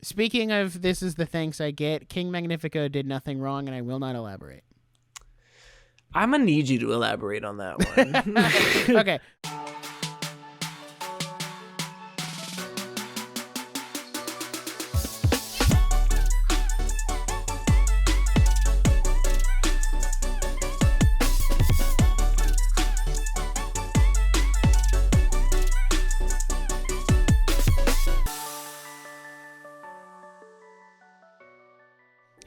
Speaking of this is the thanks I get, King Magnifico did nothing wrong, and I will not elaborate. I'm going to need you to elaborate on that one. Okay.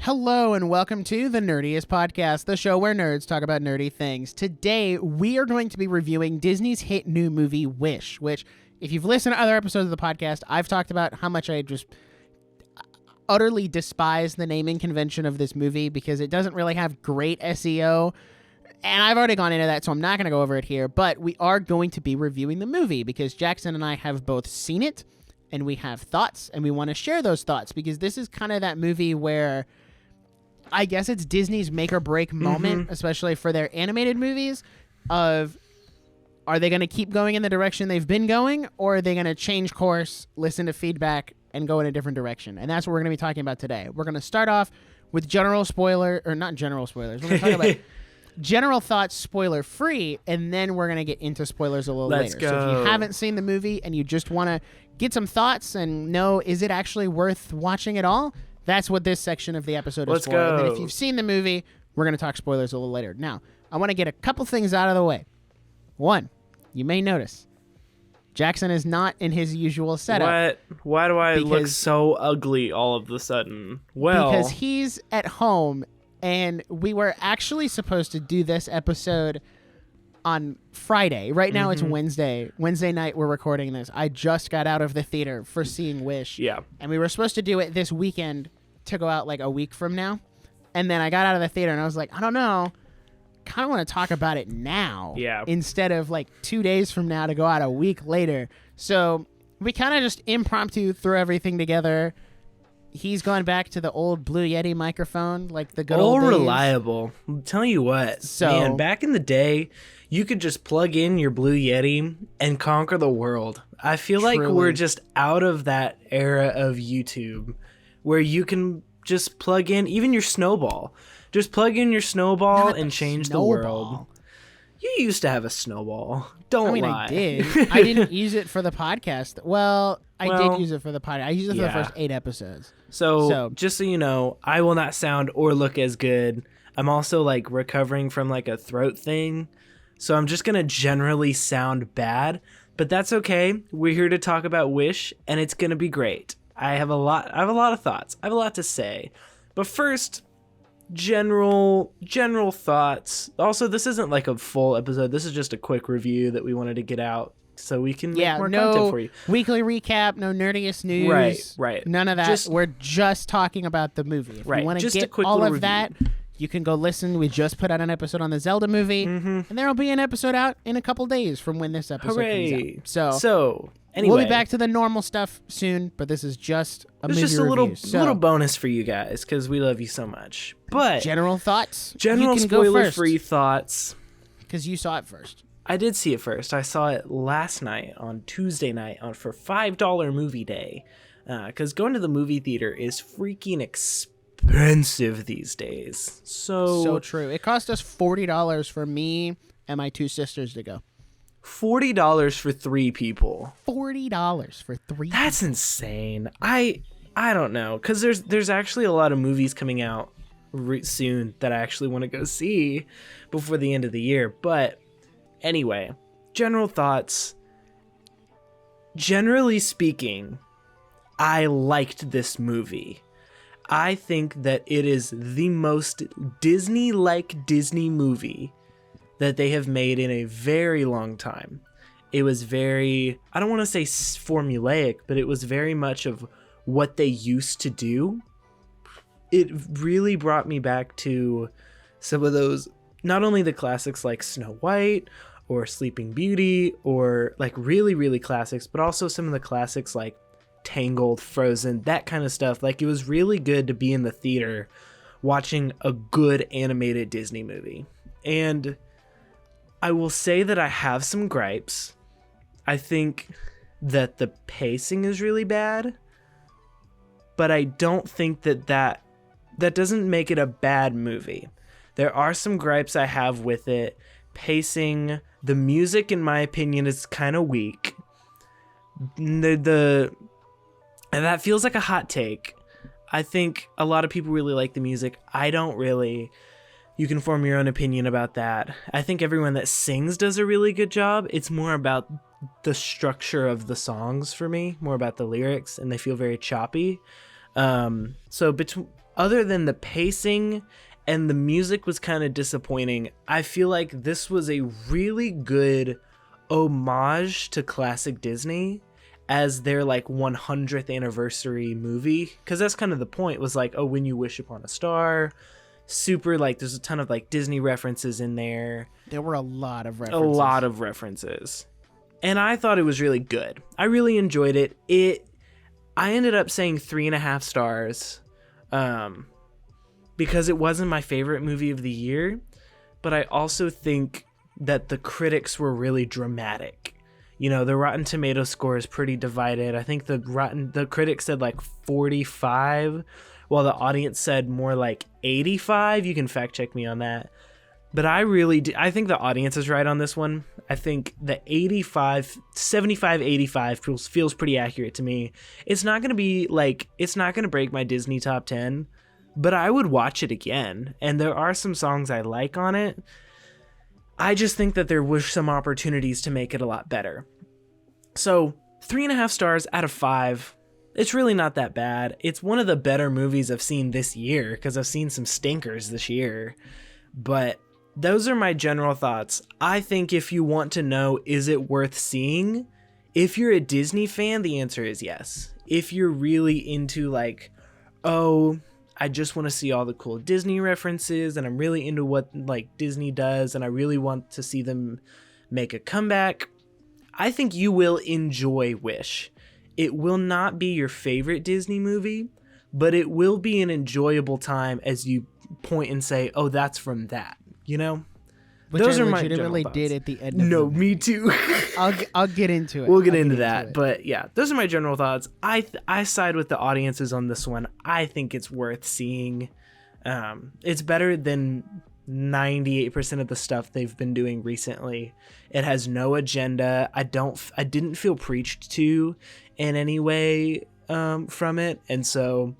Hello and welcome to the Nerdiest podcast, the show where nerds talk about nerdy things. Today, we are going to be reviewing Disney's hit new movie, Wish, which, if you've listened to other episodes of the podcast, I've talked about how much I just utterly despise the naming convention of this movie because it doesn't really have great SEO. And I've already gone into that, so I'm not going to go over it here. But we are going to be reviewing the movie because Jackson and I have both seen it and we have thoughts and we want to share those thoughts because this is kind of that movie where I guess it's Disney's make or break moment, especially for their animated movies, of are they going to keep going in the direction they've been going, or are they going to change course, listen to feedback, and go in a different direction? And that's what we're going to be talking about today. We're going to start off with general spoiler, or not general spoilers. We're going to talk about general thoughts spoiler free, and then we're going to get into spoilers a little later. Go. So if you haven't seen the movie and you just want to get some thoughts and know, is it actually worth watching at all? That's what this section of the episode is for. And then if you've seen the movie, we're going to talk spoilers a little later. Now, I want to get a couple things out of the way. One, you may notice, Jackson is not in his usual setup. What? Why do I look so ugly all of a sudden? Well, because he's at home, and we were actually supposed to do this episode on Friday. Right now it's Wednesday. Wednesday night we're recording this. I just got out of the theater for seeing Wish. Yeah. And we were supposed to do it this weekend to go out like a week from now. And then I got out of the theater and I was like, I don't know. Kind of want to talk about it now. Yeah. Instead of like 2 days from now to go out a week later. So we kind of just impromptu threw everything together. He's gone back to the old Blue Yeti microphone, like the good old days. Reliable. I'm telling you what, man, back in the day, you could just plug in your Blue Yeti and conquer the world. I feel like we're just out of that era of YouTube where you can just plug in even your snowball. Just plug in your snowball and change the world. You used to have a snowball. Don't lie. I did. I didn't use it for the podcast. Well, I did use it for the podcast. I used it for the first 8 episodes. So just so you know, I will not sound or look as good. I'm also like recovering from like a throat thing. So I'm just going to generally sound bad, but that's okay. We're here to talk about Wish and it's going to be great. I have a lot of thoughts. I have a lot to say. But first, general thoughts. Also, this isn't like a full episode. This is just a quick review that we wanted to get out so we can make more content for you. Weekly recap, no nerdiest news. Right. None of that. We're just talking about the movie. If you want to get all of that, you can go listen. We just put out an episode on the Zelda movie, and there'll be an episode out in a couple days from when this episode comes out. So anyway, we'll be back to the normal stuff soon, but this is just a movie just a review. little bonus for you guys because we love you so much. But general thoughts, general spoiler-free thoughts, because you saw it first. I did see it first. I saw it last night on Tuesday night for $5 movie day, because going to the movie theater is freaking expensive these days. So true. It cost us $40 for me and my 2 sisters to go. $40 for 3 people. $40 for 3 That's people. insane. I don't know, because there's actually a lot of movies coming out soon that I actually want to go see before the end of the year. But anyway, general thoughts. Generally speaking, I liked this movie. I think that it is the most Disney-like Disney movie that they have made in a very long time. It was very, I don't want to say formulaic, but it was very much of what they used to do. It really brought me back to some of those, not only the classics like Snow White or Sleeping Beauty or like really, really classics, but also some of the classics like Tangled, Frozen, that kind of stuff. Like, it was really good to be in the theater watching a good animated Disney movie. And I will say that I have some gripes. I think that the pacing is really bad. but I don't think that doesn't make it a bad movie. There are some gripes I have with it. Pacing, the music, in my opinion, is kind of weak. And that feels like a hot take. I think a lot of people really like the music. I don't really. You can form your own opinion about that. I think everyone that sings does a really good job. It's more about the structure of the songs for me, more about the lyrics, and they feel very choppy. Other than the pacing and the music was kind of disappointing, I feel like this was a really good homage to classic Disney as their like 100th anniversary movie, because that's kind of the point, was like, oh, when you wish upon a star, super, like, there's a ton of like Disney references in there. There were a lot of references. And I thought it was really good. I really enjoyed it. I ended up saying 3.5 stars because it wasn't my favorite movie of the year, but I also think that the critics were really dramatic. You know, the Rotten Tomatoes score is pretty divided. I think the critics said like 45, while the audience said more like 85. You can fact check me on that. But I think the audience is right on this one. I think the 75, 85 feels pretty accurate to me. It's not going to break my Disney top 10, but I would watch it again. And there are some songs I like on it. I just think that there was some opportunities to make it a lot better. So 3.5 stars out of 5. It's really not that bad. It's one of the better movies I've seen this year, because I've seen some stinkers this year. But those are my general thoughts. I think if you want to know, is it worth seeing? If you're a Disney fan, the answer is yes. If you're really into like, oh, I just want to see all the cool Disney references, and I'm really into what like Disney does, and I really want to see them make a comeback, I think you will enjoy Wish. It will not be your favorite Disney movie, but it will be an enjoyable time as you point and say, oh, that's from that, you know? Which those I are my legitimately did at the end of No, me too. I'll get into it. We'll get into that. But yeah, those are my general thoughts. I side with the audiences on this one. I think it's worth seeing. It's better than 98% of the stuff they've been doing recently. It has no agenda. I didn't feel preached to in any way from it. And so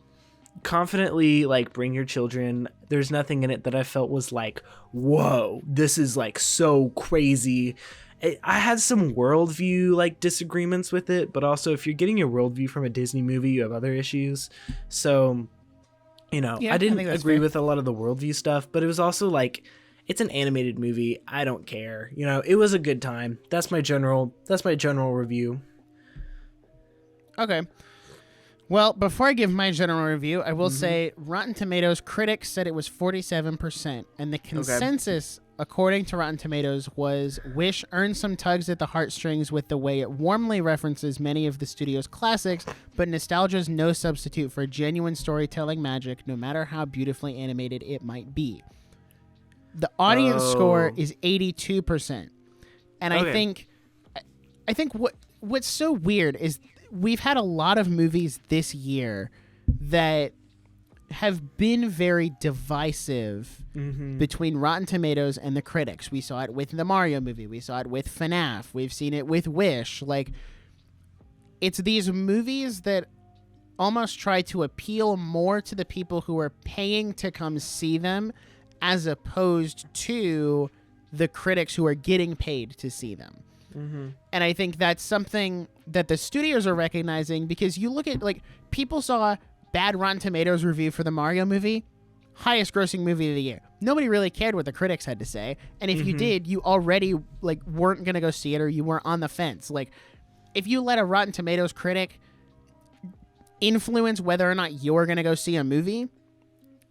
confidently, like, bring your children. There's nothing in it that I felt was like, whoa, this is like so crazy. I had some worldview like disagreements with it, but also if you're getting your worldview from a Disney movie, you have other issues. So, you know, I didn't agree with a lot of the worldview stuff, but it was also like, it's an animated movie. I don't care. You know, it was a good time. That's my general review. Okay. Well, before I give my general review, I will say Rotten Tomatoes critics said it was 47%, and the consensus, according to Rotten Tomatoes, was Wish earned some tugs at the heartstrings with the way it warmly references many of the studio's classics, but nostalgia's no substitute for genuine storytelling magic, no matter how beautifully animated it might be. The audience score is 82%, and I think what's so weird is we've had a lot of movies this year that have been very divisive between Rotten Tomatoes and the critics. We saw it with the Mario movie. We saw it with FNAF. We've seen it with Wish. Like, it's these movies that almost try to appeal more to the people who are paying to come see them as opposed to the critics who are getting paid to see them. And I think that's something that the studios are recognizing, because you look at, like, people saw bad Rotten Tomatoes review for the Mario movie, highest grossing movie of the year. Nobody really cared what the critics had to say. And if you did, you already, like, weren't going to go see it, or you were on the fence. Like, if you let a Rotten Tomatoes critic influence whether or not you're going to go see a movie,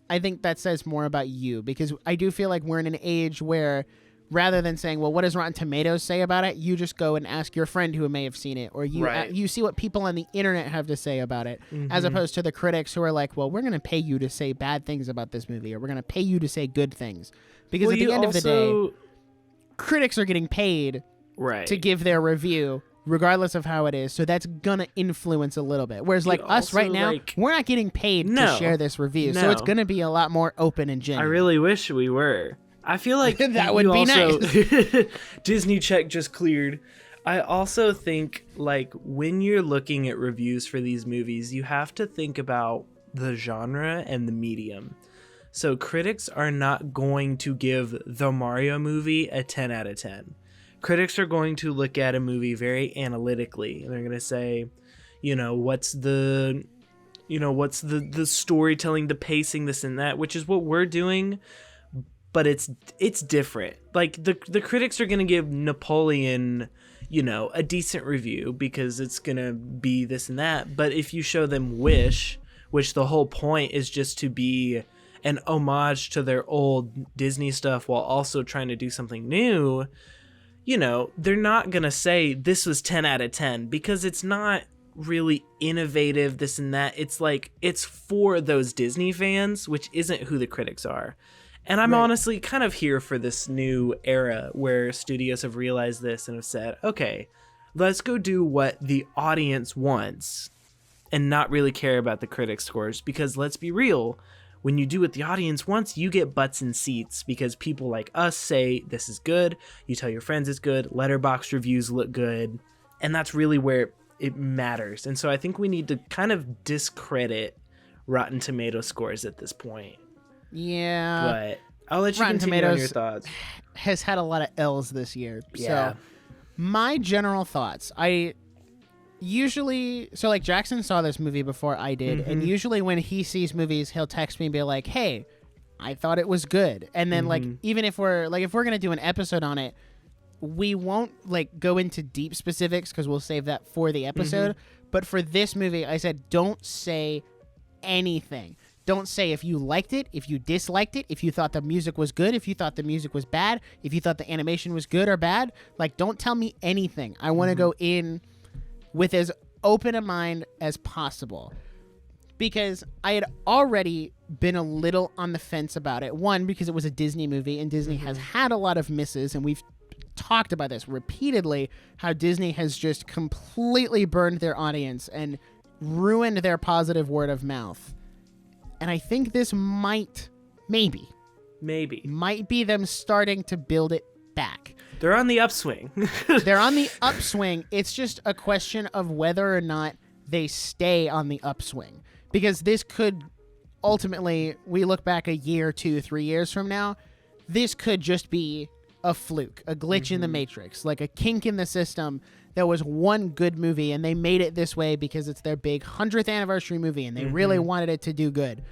I think that says more about you, because I do feel like we're in an age where, rather than saying, well, what does Rotten Tomatoes say about it? You just go and ask your friend who may have seen it, or you see what people on the internet have to say about it, as opposed to the critics who are like, well, we're going to pay you to say bad things about this movie, or we're going to pay you to say good things. Because at the end of the day, critics are getting paid to give their review, regardless of how it is. So that's gonna influence a little bit. Whereas like us right now, we're not getting paid to share this review, so it's gonna be a lot more open and genuine. I really wish we were. I feel like that would be nice. Disney check just cleared. I also think like when you're looking at reviews for these movies, you have to think about the genre and the medium. So critics are not going to give the Mario movie a 10 out of 10. Critics are going to look at a movie very analytically, and they're going to say, what's the storytelling, the pacing, this and that, which is what we're doing, but it's different. Like the critics are going to give Napoleon, a decent review because it's going to be this and that. But if you show them Wish, which the whole point is just to be an homage to their old Disney stuff while also trying to do something new, they're not going to say this was 10 out of 10 because it's not really innovative, this and that. It's like, it's for those Disney fans, which isn't who the critics are. And I'm honestly kind of here for this new era where studios have realized this and have said, okay, let's go do what the audience wants and not really care about the critic scores, because let's be real, when you do what the audience wants, you get butts in seats because people like us say this is good, you tell your friends it's good, Letterboxd reviews look good, and that's really where it matters. And so I think we need to kind of discredit Rotten Tomato scores at this point. Yeah. But I'll let you Rotten continue Tomatoes on your thoughts. Has had a lot of L's this year. Yeah. So my general thoughts, like Jackson saw this movie before I did, and usually when he sees movies, he'll text me and be like, hey, I thought it was good. And then like, even if we're going to do an episode on it, we won't like go into deep specifics because we'll save that for the episode. But for this movie, I said, don't say anything. Don't say if you liked it, if you disliked it, if you thought the music was good, if you thought the music was bad, if you thought the animation was good or bad. Like, don't tell me anything. I want to go in with as open a mind as possible, because I had already been a little on the fence about it. One, because it was a Disney movie, and Disney has had a lot of misses, and we've talked about this repeatedly, how Disney has just completely burned their audience and ruined their positive word of mouth. And I think this might be them starting to build it back. They're on the upswing. They're on the upswing. It's just a question of whether or not they stay on the upswing. Because this could ultimately, we look back a year, 2, 3 years from now, this could just be a fluke, a glitch in the matrix, like a kink in the system. There was one good movie and they made it this way because it's their big 100th anniversary movie and they really wanted it to do good.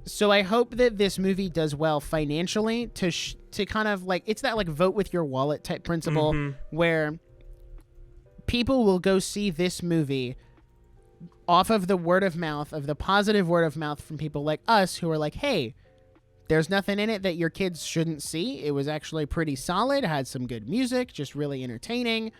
So I hope that this movie does well financially to kind of like, it's that like vote with your wallet type principle where people will go see this movie off of the word of mouth, of the positive word of mouth from people like us who are like, hey, there's nothing in it that your kids shouldn't see. It was actually pretty solid, had some good music, just really entertaining.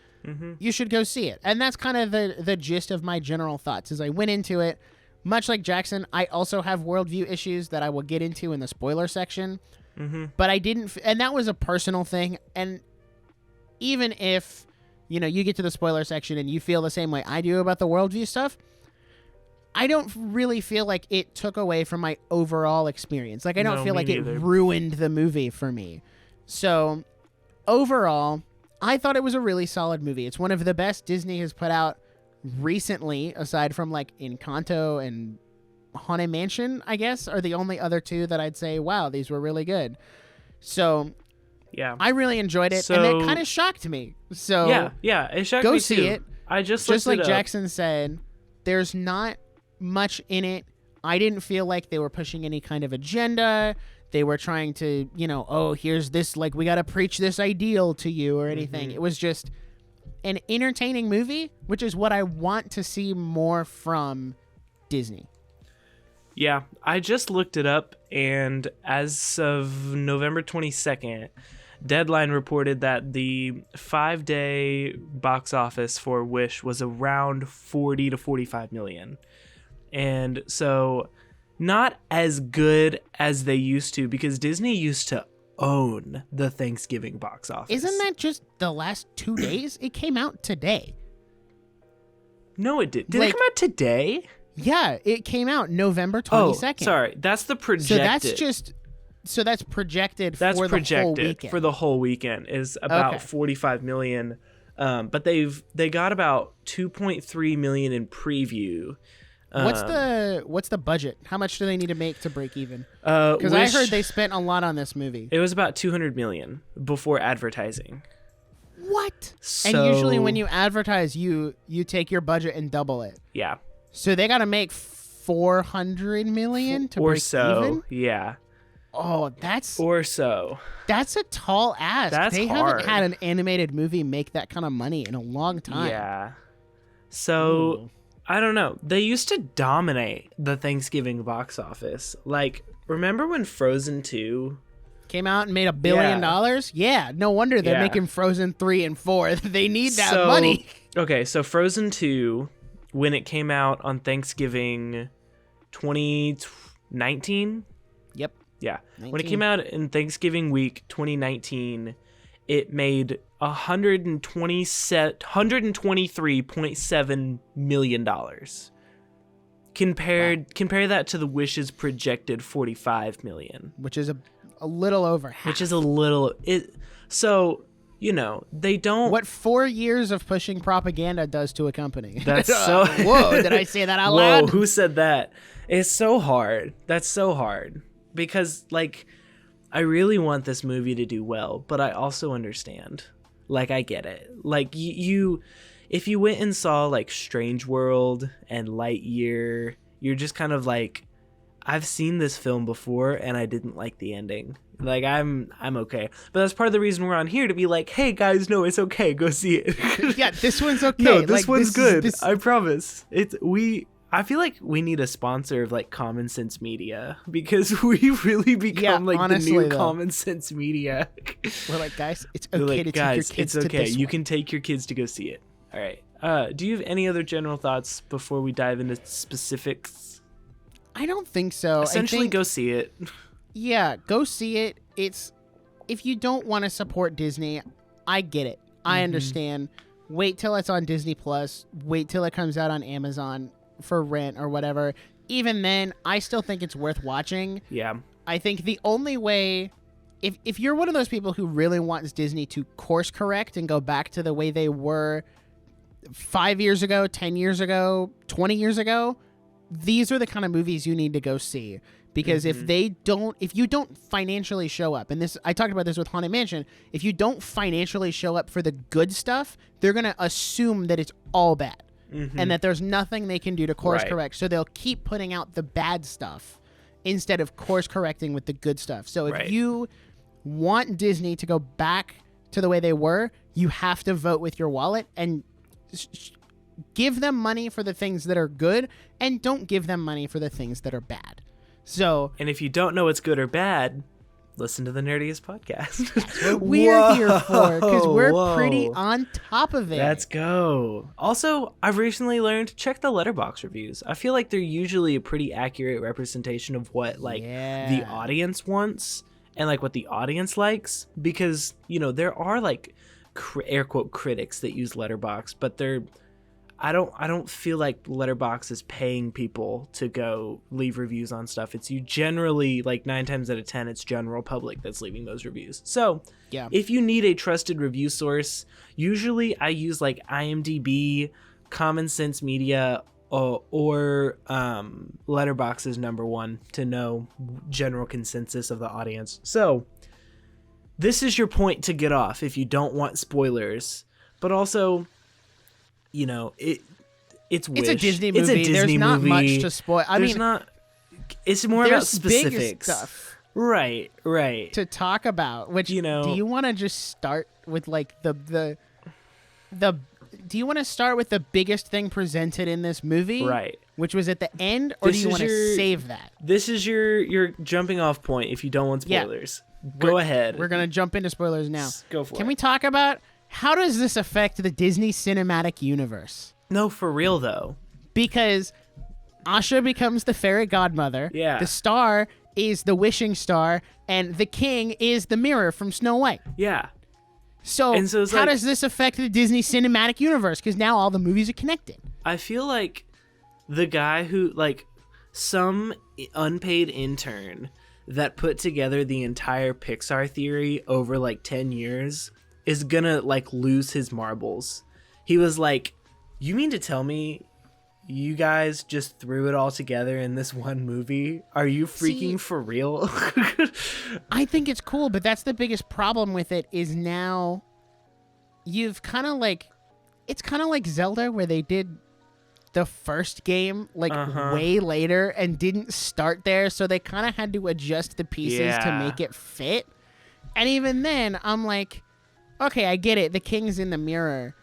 You should go see it. And that's kind of the gist of my general thoughts. As I went into it, much like Jackson, I also have worldview issues that I will get into in the spoiler section. But I didn't, and that was a personal thing. And even if, you get to the spoiler section and you feel the same way I do about the worldview stuff, I don't really feel like it took away from my overall experience. Like, I don't feel like it ruined the movie for me. So, overall, I thought it was a really solid movie. It's one of the best Disney has put out recently, aside from, like, Encanto and Haunted Mansion, I guess, are the only other two that I'd say, wow, these were really good. So, yeah, I really enjoyed it, and it kind of shocked me. So, yeah, it shocked me too. Go see it. I just like Jackson said, there's not much in it. I didn't feel like they were pushing any kind of agenda. They were trying to, oh, here's this, like, we got to preach this ideal to you or anything. It was just an entertaining movie, which is what I want to see more from Disney. Yeah, I just looked it up, and as of November 22nd, Deadline reported that the 5-day box office for Wish was around 40 to 45 million. And so not as good as they used to, because Disney used to own the Thanksgiving box office. Isn't that just the last 2 days? It came out today. No, it did. Did it come out today? Yeah, it came out November 22nd. Oh, sorry. That's the projected. So that's projected That's for projected the whole weekend. for the whole weekend is about 45 million. But they got about 2.3 million in preview. What's the budget? How much do they need to make to break even? Because I heard they spent a lot on this movie. It was about 200 million before advertising. What? So, and usually when you advertise, you take your budget and double it. Yeah. So they got to make 400 million to break even? Yeah. Oh, that's a tall ask. They haven't had an animated movie make that kind of money in a long time. Yeah. So, I don't know. They used to dominate the Thanksgiving box office. Like, remember when Frozen 2 came out and made $1 billion? Yeah, no wonder they're making Frozen 3 and 4. They need that money. Okay, so Frozen 2, when it came out on Thanksgiving 2019? Yep. Yeah. 19. When it came out in Thanksgiving week 2019, it made $123.7 million. Compare that to the Wish's projected 45 million, which is a little over half. So, you know, they don't. What 4 years of pushing propaganda does to a company. That's so. Whoa! Did I say that out loud? Whoa! Who said that? It's so hard. That's so hard because, like, I really want this movie to do well, but I also understand. Like, I get it. Like, you if you went and saw, like, Strange World and Lightyear, you're just kind of like, I've seen this film before, and I didn't like the ending. Like, I'm okay. But that's part of the reason we're on here, to be like, hey, guys, no, it's okay. Go see it. Yeah, this one's okay. No, this one's good. I promise. I feel like we need a sponsor of, like, Common Sense Media, because we really become honestly, the new Common Sense Media. We're like, guys, it's okay to take your kids it's okay. You can take your kids to go see it. All right. Do you have any other general thoughts before we dive into specifics? I don't think so. Essentially, go see it. Yeah, go see it. If you don't want to support Disney, I get it. I understand. Wait till it's on Disney Plus. Wait till it comes out on Amazon for rent or whatever. Even then, I still think it's worth watching. Yeah. I think the only way, if you're one of those people who really wants Disney to course correct and go back to the way they were 5 years ago, 10 years ago, 20 years ago, these are the kind of movies you need to go see. Because if you don't financially show up, and this, I talked about this with Haunted Mansion, if you don't financially show up for the good stuff, they're going to assume that it's all bad. And that there's nothing they can do to course correct. So they'll keep putting out the bad stuff instead of course correcting with the good stuff. So if you want Disney to go back to the way they were, you have to vote with your wallet and give them money for the things that are good and don't give them money for the things that are bad. So, and if you don't know what's good or bad, listen to the Nerdiest podcast. That's what we're here for, because we're pretty on top of it. Let's go. Also, I've recently learned, check the Letterboxd reviews. I feel like they're usually a pretty accurate representation of what the audience wants and like what the audience likes, because, you know, there are like air quote critics that use Letterboxd, but I don't feel like Letterboxd is paying people to go leave reviews on stuff. It's you generally, like 9 times out of 10, it's general public that's leaving those reviews. So if you need a trusted review source, usually I use like IMDb, Common Sense Media, or Letterboxd is number one to know general consensus of the audience. So this is your point to get off if you don't want spoilers, but also, you know, it's Wish. It's a Disney movie. There's not much to spoil. It's more about specifics. Stuff right. To talk about, which, you know, do you want to just start with like do you want to start with the biggest thing presented in this movie? Right. Which was at the end, or do you want to save that? This is your jumping off point if you don't want spoilers. Go ahead. We're going to jump into spoilers now. Go for it. Can we talk about how does this affect the Disney Cinematic Universe? No, for real, though. Because Asha becomes the fairy godmother. Yeah. The star is the wishing star and the king is the mirror from Snow White. Yeah. So it's how like, does this affect the Disney cinematic universe? Because now all the movies are connected. I feel like the guy who, like, some unpaid intern that put together the entire Pixar theory over like 10 years is gonna like lose his marbles. He was like, you mean to tell me you guys just threw it all together in this one movie? Are you freaking for real? I think it's cool, but that's the biggest problem with it is now you've kind of like, it's kind of like Zelda where they did the first game like way later and didn't start there, so they kind of had to adjust the pieces to make it fit. And even then I'm like, okay, I get it, the king's in the mirror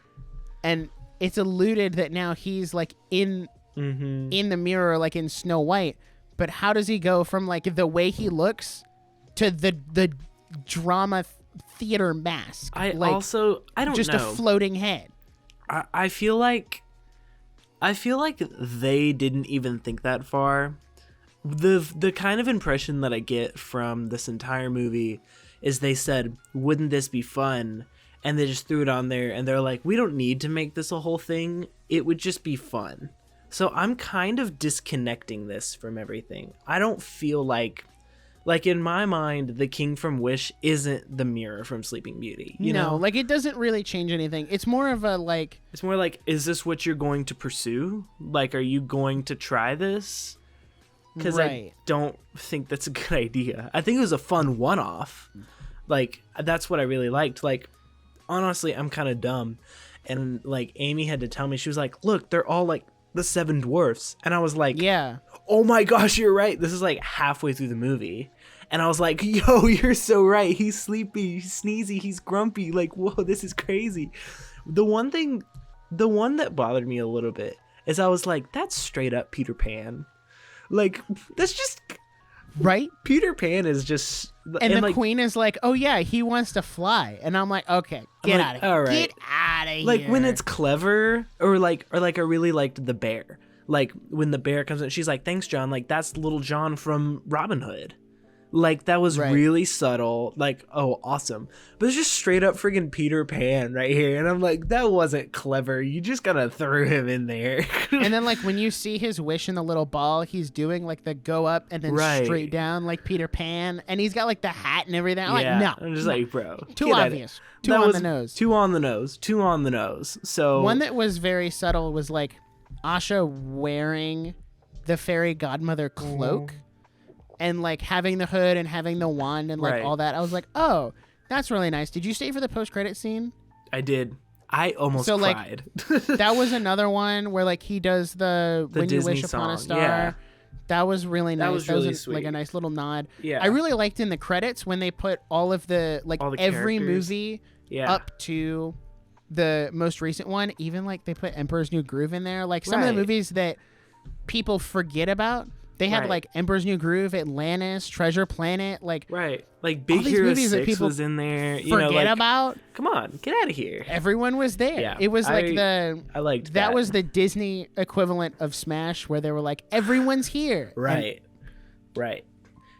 and it's alluded that now he's like in the mirror like in Snow White, but how does he go from like the way he looks to the drama theater mask? I like, don't just know, a floating head. I feel like they didn't even think that far. The kind of impression that I get from this entire movie is they said, wouldn't this be fun? And they just threw it on there and they're like, we don't need to make this a whole thing. It would just be fun. So I'm kind of disconnecting this from everything. I don't feel like in my mind, the king from Wish isn't the mirror from Sleeping Beauty. You know? Like it doesn't really change anything. It's more of a like... It's more like, is this what you're going to pursue? Like, are you going to try this? Because I don't think that's a good idea. I think it was a fun one-off. Like, that's what I really liked. Like, honestly, I'm kind of dumb. And, like, Amy had to tell me, she was like, look, they're all, like, the 7 dwarfs. And I was like, yeah. Oh my gosh, you're right. This is, like, halfway through the movie. And I was like, yo, you're so right. He's sleepy, he's sneezy, he's grumpy. Like, whoa, this is crazy. The one that bothered me a little bit is I was like, that's straight up Peter Pan. Like, that's just... Right? Peter Pan is just... And the like, queen is like, oh yeah, he wants to fly. And I'm like, okay, get out of here. All right. Get out of here. Like, when it's clever, or I really liked the bear. Like, when the bear comes in, she's like, thanks, John. Like, that's little John from Robin Hood. Like, that was really subtle. Like, oh, awesome. But it's just straight up friggin' Peter Pan right here. And I'm like, that wasn't clever. You just gotta throw him in there. And then, like, when you see his wish in the little ball, he's doing, like, the go up and then straight down like Peter Pan. And he's got, like, the hat and everything. I'm like, no. I'm just like, bro. Too obvious. Too on the nose. Too on the nose. Too on the nose. So one that was very subtle was, like, Asha wearing the fairy godmother cloak. And, like, having the hood and having the wand and, like, all that. I was like, oh, that's really nice. Did you stay for the post-credit scene? I did. I almost cried. Like, that was another one where, like, he does the When Disney You Wish song. Upon a Star. Yeah. That was really nice. That was really sweet. Like, a nice little nod. Yeah. I really liked in the credits when they put all of the, like, every characters. movie up to the most recent one. Even, like, they put Emperor's New Groove in there. Like, some of the movies that people forget about. They had like Emperor's New Groove, Atlantis, Treasure Planet, like like Big Hero 6 was in there. You know, like, about. Come on, get out of here. Everyone was there. Yeah, it was like I liked that was the Disney equivalent of Smash, where they were like, everyone's here. Right.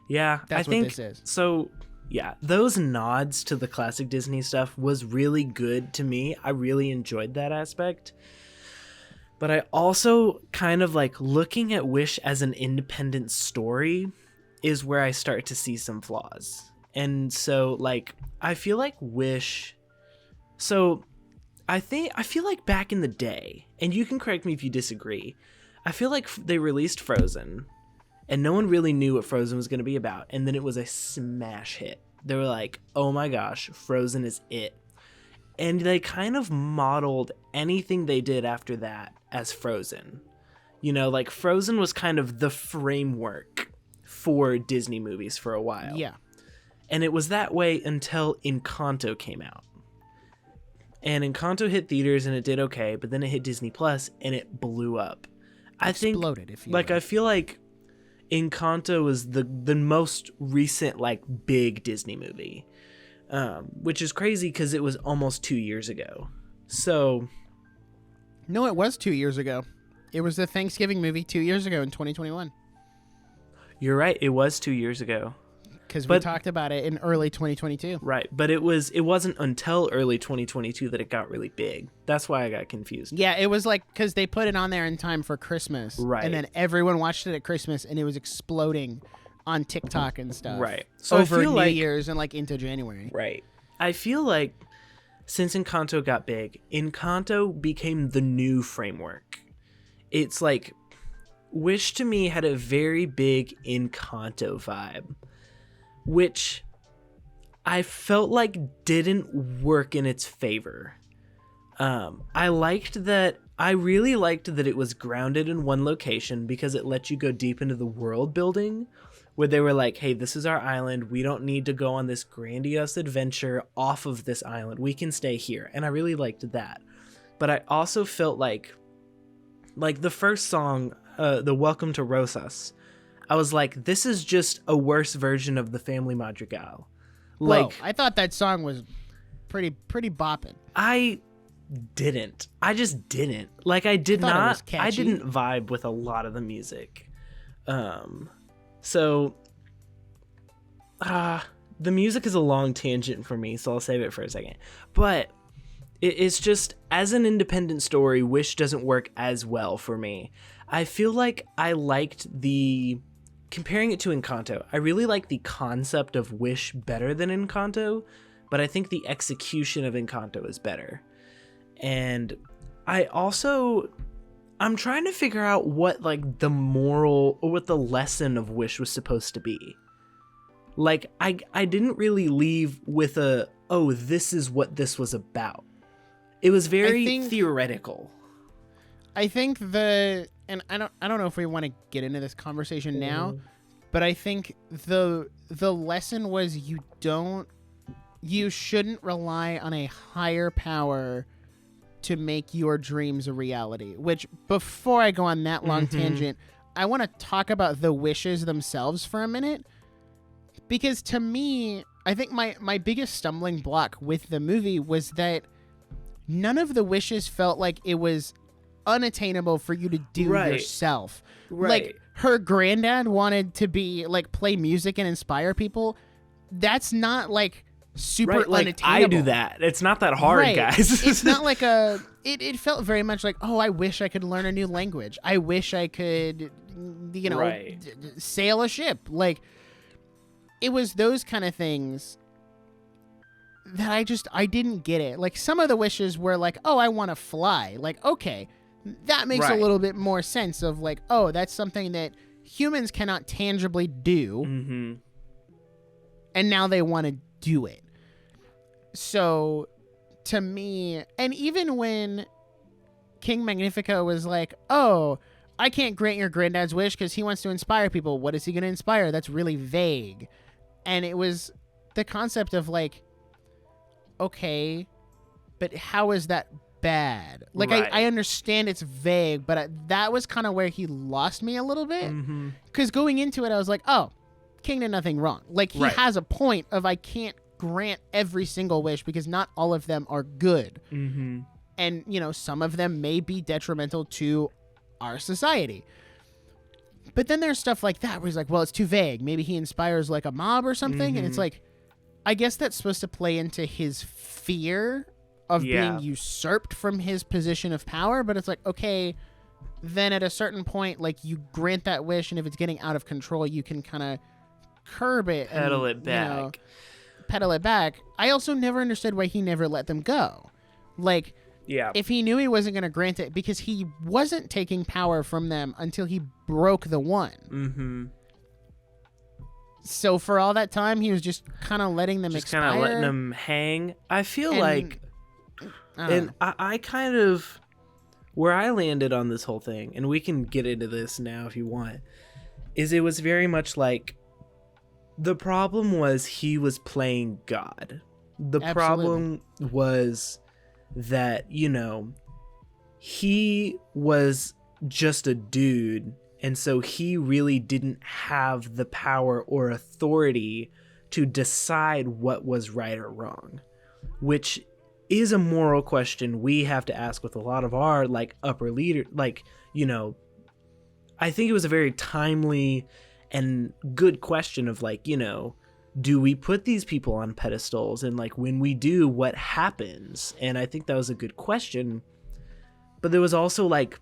Yeah, that's I think what this is. So. Yeah, those nods to the classic Disney stuff was really good to me. I really enjoyed that aspect. But I also kind of like looking at Wish as an independent story is where I start to see some flaws. And so like I feel like Wish I feel like back in the day, and you can correct me if you disagree, I feel like they released Frozen and no one really knew what Frozen was going to be about, and then it was a smash hit. They were like, "Oh my gosh, Frozen is it." And they kind of modeled anything they did after that as Frozen. You know, like Frozen was kind of the framework for Disney movies for a while. Yeah. And it was that way until Encanto came out. And Encanto hit theaters and it did okay, but then it hit Disney Plus and it blew up. Exploded, if you like will. I feel like Encanto was the most recent like big Disney movie. Which is crazy because it was almost 2 years ago. So, no, it was 2 years ago. It was the Thanksgiving movie 2 years ago in 2021. You're right. It was 2 years ago. Because we talked about it in early 2022. Right. But it wasn't until early 2022 that it got really big. That's why I got confused. Yeah, it was like because they put it on there in time for Christmas. Right. And then everyone watched it at Christmas and it was exploding on TikTok and stuff. Right. So over I feel New like, Year's and like into January. Right. I feel like since Encanto got big, Encanto became the new framework. It's like Wish to me had a very big Encanto vibe, which I felt like didn't work in its favor. I really liked that it was grounded in one location because it let you go deep into the world building, where they were like, hey, this is our island. We don't need to go on this grandiose adventure off of this island. We can stay here. And I really liked that. But I also felt like the first song, the Welcome to Rosas, I was like, this is just a worse version of the Family Madrigal. Whoa, I thought that song was pretty bopping. I just didn't. Like, I didn't vibe with a lot of the music. So the music is a long tangent for me, so I'll save it for a second. But it's just, as an independent story, Wish doesn't work as well for me. I feel like I liked comparing it to Encanto, I really like the concept of Wish better than Encanto, but I think the execution of Encanto is better. And I'm trying to figure out what like the moral or what the lesson of Wish was supposed to be. Like, I didn't really leave with this is what this was about. It was very theoretical. I think and I don't know if we want to get into this conversation now, but I think the lesson was you shouldn't rely on a higher power to make your dreams a reality. Which, before I go on that long tangent, I want to talk about the wishes themselves for a minute, because to me, I think my biggest stumbling block with the movie was that none of the wishes felt like it was unattainable for you to do yourself. Right. Like, her granddad wanted to be like play music and inspire people. That's not like super unattainable. I do that. It's not that hard, guys. It's not like it felt very much like, oh, I wish I could learn a new language. I wish I could, sail a ship. Like, it was those kind of things that I didn't get it. Like, some of the wishes were like, oh, I want to fly. Like, okay, that makes a little bit more sense of like, oh, that's something that humans cannot tangibly do. Mm-hmm. And now they want to do it. So, to me, and even when King Magnifico was like, oh, I can't grant your granddad's wish because he wants to inspire people. What is he going to inspire? That's really vague. And it was the concept of like, okay, but how is that bad? Like, I understand it's vague, but that was kind of where he lost me a little bit. Because going into it, I was like, oh, King did nothing wrong. Like, he has a point of, I can't grant every single wish because not all of them are good. And, some of them may be detrimental to our society. But then there's stuff like that where he's like, well, it's too vague. Maybe he inspires like a mob or something. And it's like, I guess that's supposed to play into his fear of being usurped from his position of power. But it's like, okay, then at a certain point, like, you grant that wish, and if it's getting out of control, you can kind of curb it. Pedal it back. Pedal it back. I also never understood why he never let them go. Like, if he knew he wasn't going to grant it, because he wasn't taking power from them until he broke the one. So for all that time, he was just kind of letting them expire. Just kind of letting them hang. I feel I kind of, where I landed on this whole thing, and we can get into this now if you want, is it was very much like, the problem was he was playing God. The problem was that, he was just a dude, and so he really didn't have the power or authority to decide what was right or wrong, which is a moral question we have to ask with a lot of our upper leader. I think it was a very timely And good question of like, do we put these people on pedestals? And like, when we do, what happens? And I think that was a good question. But there was also like,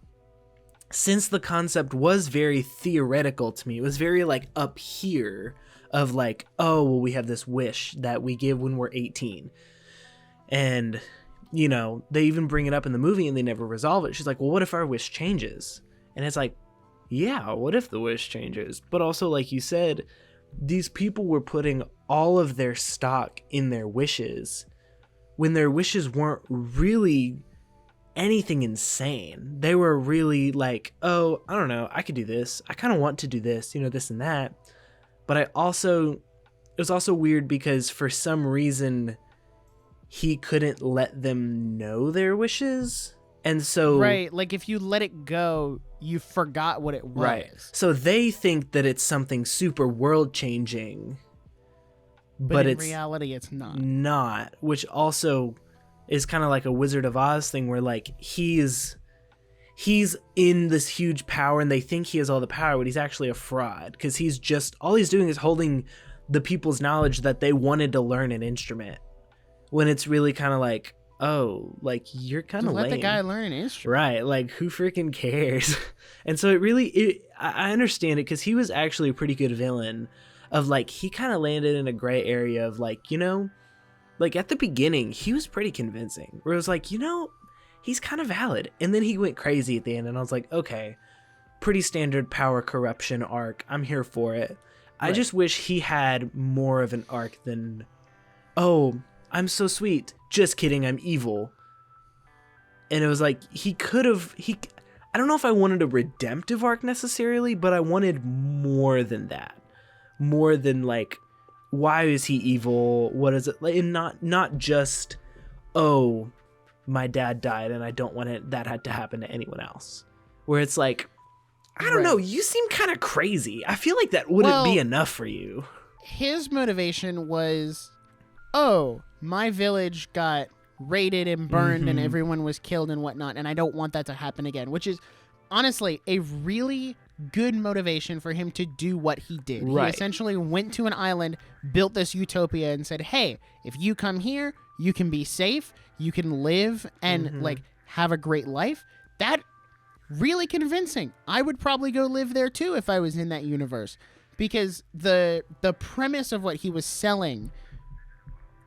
since the concept was very theoretical to me, it was very like up here of like, oh, well, we have this wish that we give when we're 18. And, they even bring it up in the movie and they never resolve it. She's like, well, what if our wish changes? And it's like, yeah, what if the wish changes? But also, like you said, these people were putting all of their stock in their wishes when their wishes weren't really anything insane. They were really like, oh, I don't know, I could do this. I kind of want to do this, this and that. But it was also weird because for some reason he couldn't let them know their wishes. And so, right, like if you let it go, you forgot what it was. Right. So they think that it's something super world changing, but in reality, it's not. Which also is kind of like a Wizard of Oz thing, where like he's in this huge power, and they think he has all the power, but he's actually a fraud because all he's doing is holding the people's knowledge that they wanted to learn an instrument, when it's really kind of like, oh, like you're kind of lame. Let the guy learn an instrument. Right, like who freaking cares? And so I understand it because he was actually a pretty good villain of like, he kind of landed in a gray area of like, like at the beginning, he was pretty convincing where it was like, he's kind of valid. And then he went crazy at the end and I was like, okay, pretty standard power corruption arc. I'm here for it. Right. I just wish he had more of an arc than, oh, I'm so sweet. Just kidding, I'm evil. And it was like, I don't know if I wanted a redemptive arc necessarily, but I wanted more than that. More than like, why is he evil? What is it? Like, and not just, oh, my dad died and I don't want that had to happen to anyone else. Where it's like, I don't know, you seem kind of crazy. I feel like that wouldn't be enough for you. His motivation was, oh, my village got raided and burned and everyone was killed and whatnot, and I don't want that to happen again, which is honestly a really good motivation for him to do what he did. Right. He essentially went to an island, built this utopia, and said, hey, if you come here, you can be safe, you can live and like have a great life. That really convincing. I would probably go live there too if I was in that universe, because the premise of what he was selling,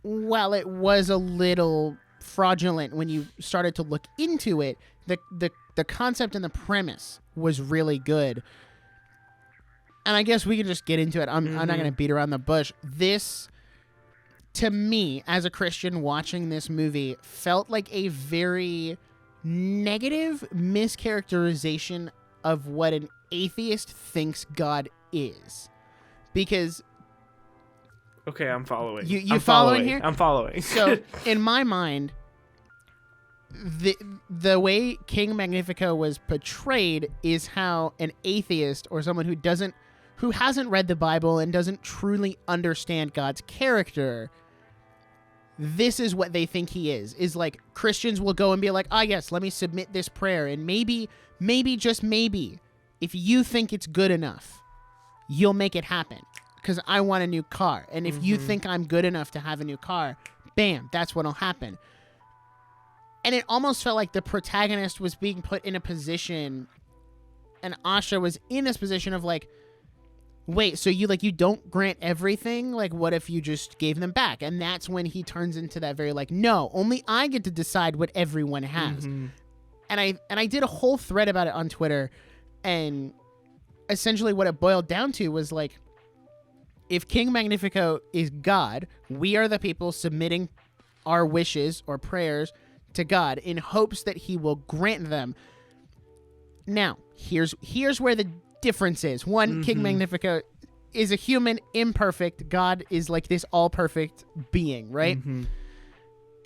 while it was a little fraudulent when you started to look into it, the concept and the premise was really good. And I guess we can just get into it. I'm not going to beat around the bush. This, to me, as a Christian watching this movie, felt like a very negative mischaracterization of what an atheist thinks God is. Because... Okay, I'm following. You following here? I'm following. So, in my mind, the way King Magnifico was portrayed is how an atheist or someone who hasn't read the Bible and doesn't truly understand God's character, this is what they think he is like Christians will go and be like, yes, let me submit this prayer, and maybe, just maybe, if you think it's good enough, you'll make it happen. Because I want a new car. And if you think I'm good enough to have a new car, bam, that's what'll happen. And it almost felt like the protagonist was being put in a position, and Asha was in this position of like, wait, so you don't grant everything? Like, what if you just gave them back? And that's when he turns into that very like, no, only I get to decide what everyone has. And I did a whole thread about it on Twitter, and essentially what it boiled down to was like, if King Magnifico is God, we are the people submitting our wishes or prayers to God in hopes that he will grant them. Now, here's where the difference is. One, King Magnifico is a human, imperfect. God is like this all-perfect being, right?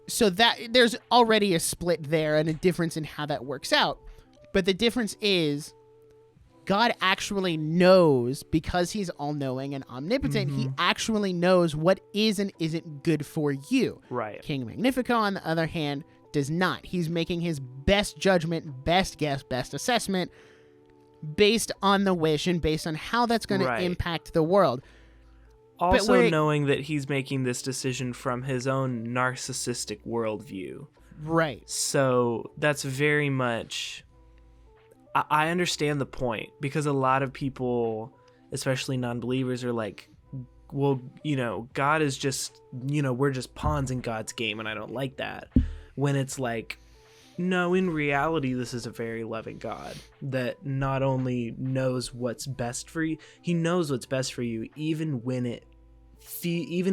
So that there's already a split there and a difference in how that works out. But the difference is, God actually knows, because he's all-knowing and omnipotent, he actually knows what is and isn't good for you. Right. King Magnifico, on the other hand, does not. He's making his best judgment, best guess, best assessment, based on the wish and based on how that's going to impact the world. Also knowing that he's making this decision from his own narcissistic worldview. Right. So that's very much... I understand the point, because a lot of people, especially non-believers, are like, well, God is just, we're just pawns in God's game, and I don't like that. When it's like, no, in reality, this is a very loving God that not only knows what's best for you, he knows what's best for you, even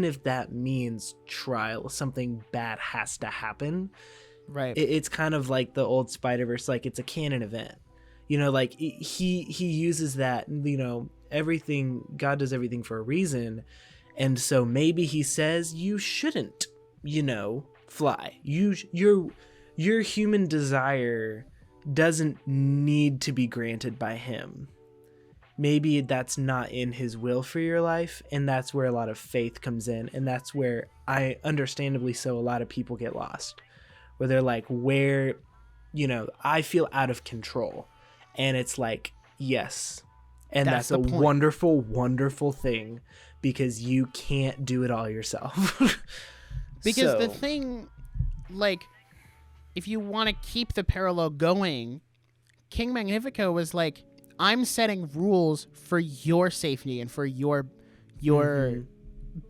if that means trial, something bad has to happen. Right. It's kind of like the old Spider-Verse, like it's a canon event. Like he uses that, everything, God does everything for a reason. And so maybe he says you shouldn't, fly. Your human desire doesn't need to be granted by him. Maybe that's not in his will for your life, and that's where a lot of faith comes in, and that's where, understandably so, a lot of people get lost, where they're like, I feel out of control, and it's like, yes, and that's a wonderful, wonderful thing, because you can't do it all yourself. Because the thing, like, if you want to keep the parallel going, King Magnifico was like, I'm setting rules for your safety and for your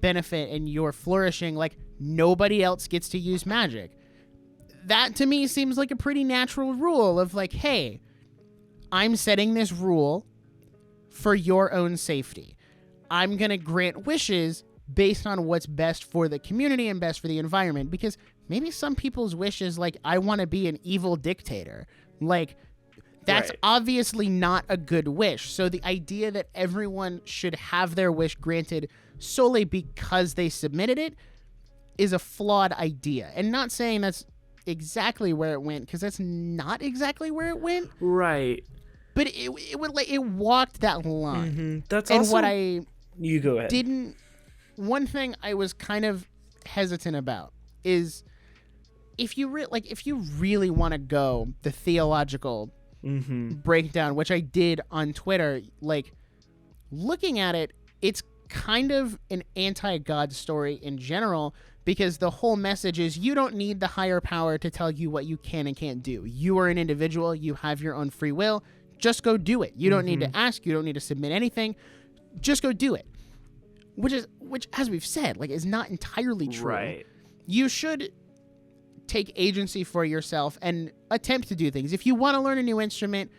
benefit and your flourishing. Like, nobody else gets to use magic. That to me seems like a pretty natural rule of like, hey, I'm setting this rule for your own safety. I'm going to grant wishes based on what's best for the community and best for the environment, because maybe some people's wishes, like, I want to be an evil dictator. Like, that's obviously not a good wish. So the idea that everyone should have their wish granted solely because they submitted it is a flawed idea. And not saying that's exactly where it went, because that's not exactly where it went. Right. But it walked that line. Mm-hmm. That's and also... what I... You go ahead. One thing I was kind of hesitant about is if you really want to go the theological breakdown, which I did on Twitter, like, looking at it, it's kind of an anti-God story in general, because the whole message is you don't need the higher power to tell you what you can and can't do. You are an individual. You have your own free will. Just go do it. You don't need to ask. You don't need to submit anything. Just go do it. Which, as we've said, like, is not entirely true. Right. You should take agency for yourself and attempt to do things. If you want to learn a new instrument,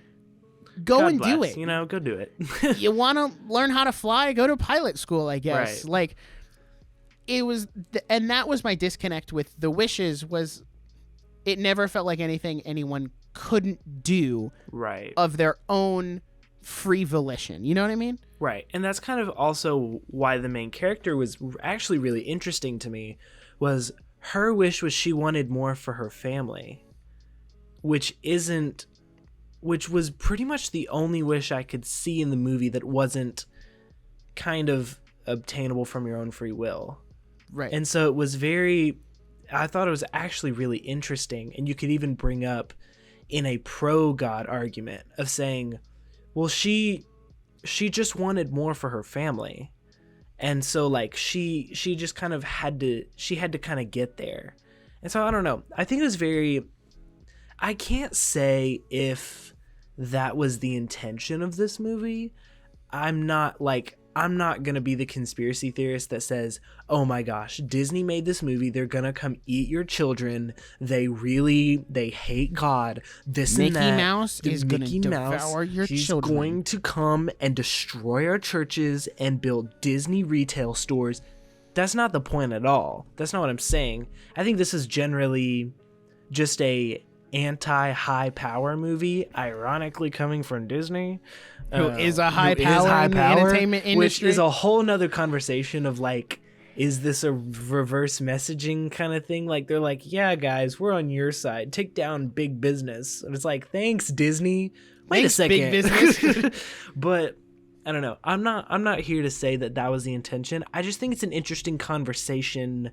go and do it. Go do it. You want to learn how to fly, go to pilot school, I guess. Right. Like, it was, and that was my disconnect with the wishes, was it never felt like anything anyone couldn't do of their own free volition. You know what I mean? Right. And that's kind of also why the main character was actually really interesting to me, was her wish was she wanted more for her family, which was pretty much the only wish I could see in the movie that wasn't kind of obtainable from your own free will. Right. And so it was I thought it was actually really interesting. And you could even bring up in a pro-God argument of saying, well, she just wanted more for her family. And so, like, she just kind of had to kind of get there. And so, I don't know. I think it was I can't say if that was the intention of this movie. I'm not going to be the conspiracy theorist that says, oh my gosh, Disney made this movie. They're going to come eat your children. They hate God. Mickey Mouse is going to devour your children. He's going to come and destroy our churches and build Disney retail stores. That's not the point at all. That's not what I'm saying. I think this is generally just a anti-high power movie, ironically coming from Disney. Who is a high power in the entertainment industry. Which is a whole nother conversation of, like, is this a reverse messaging kind of thing? Like, they're like, yeah, guys, we're on your side. Take down big business. And it's like, thanks, Disney. Wait a second. Big business. But I don't know. I'm not here to say that was the intention. I just think it's an interesting conversation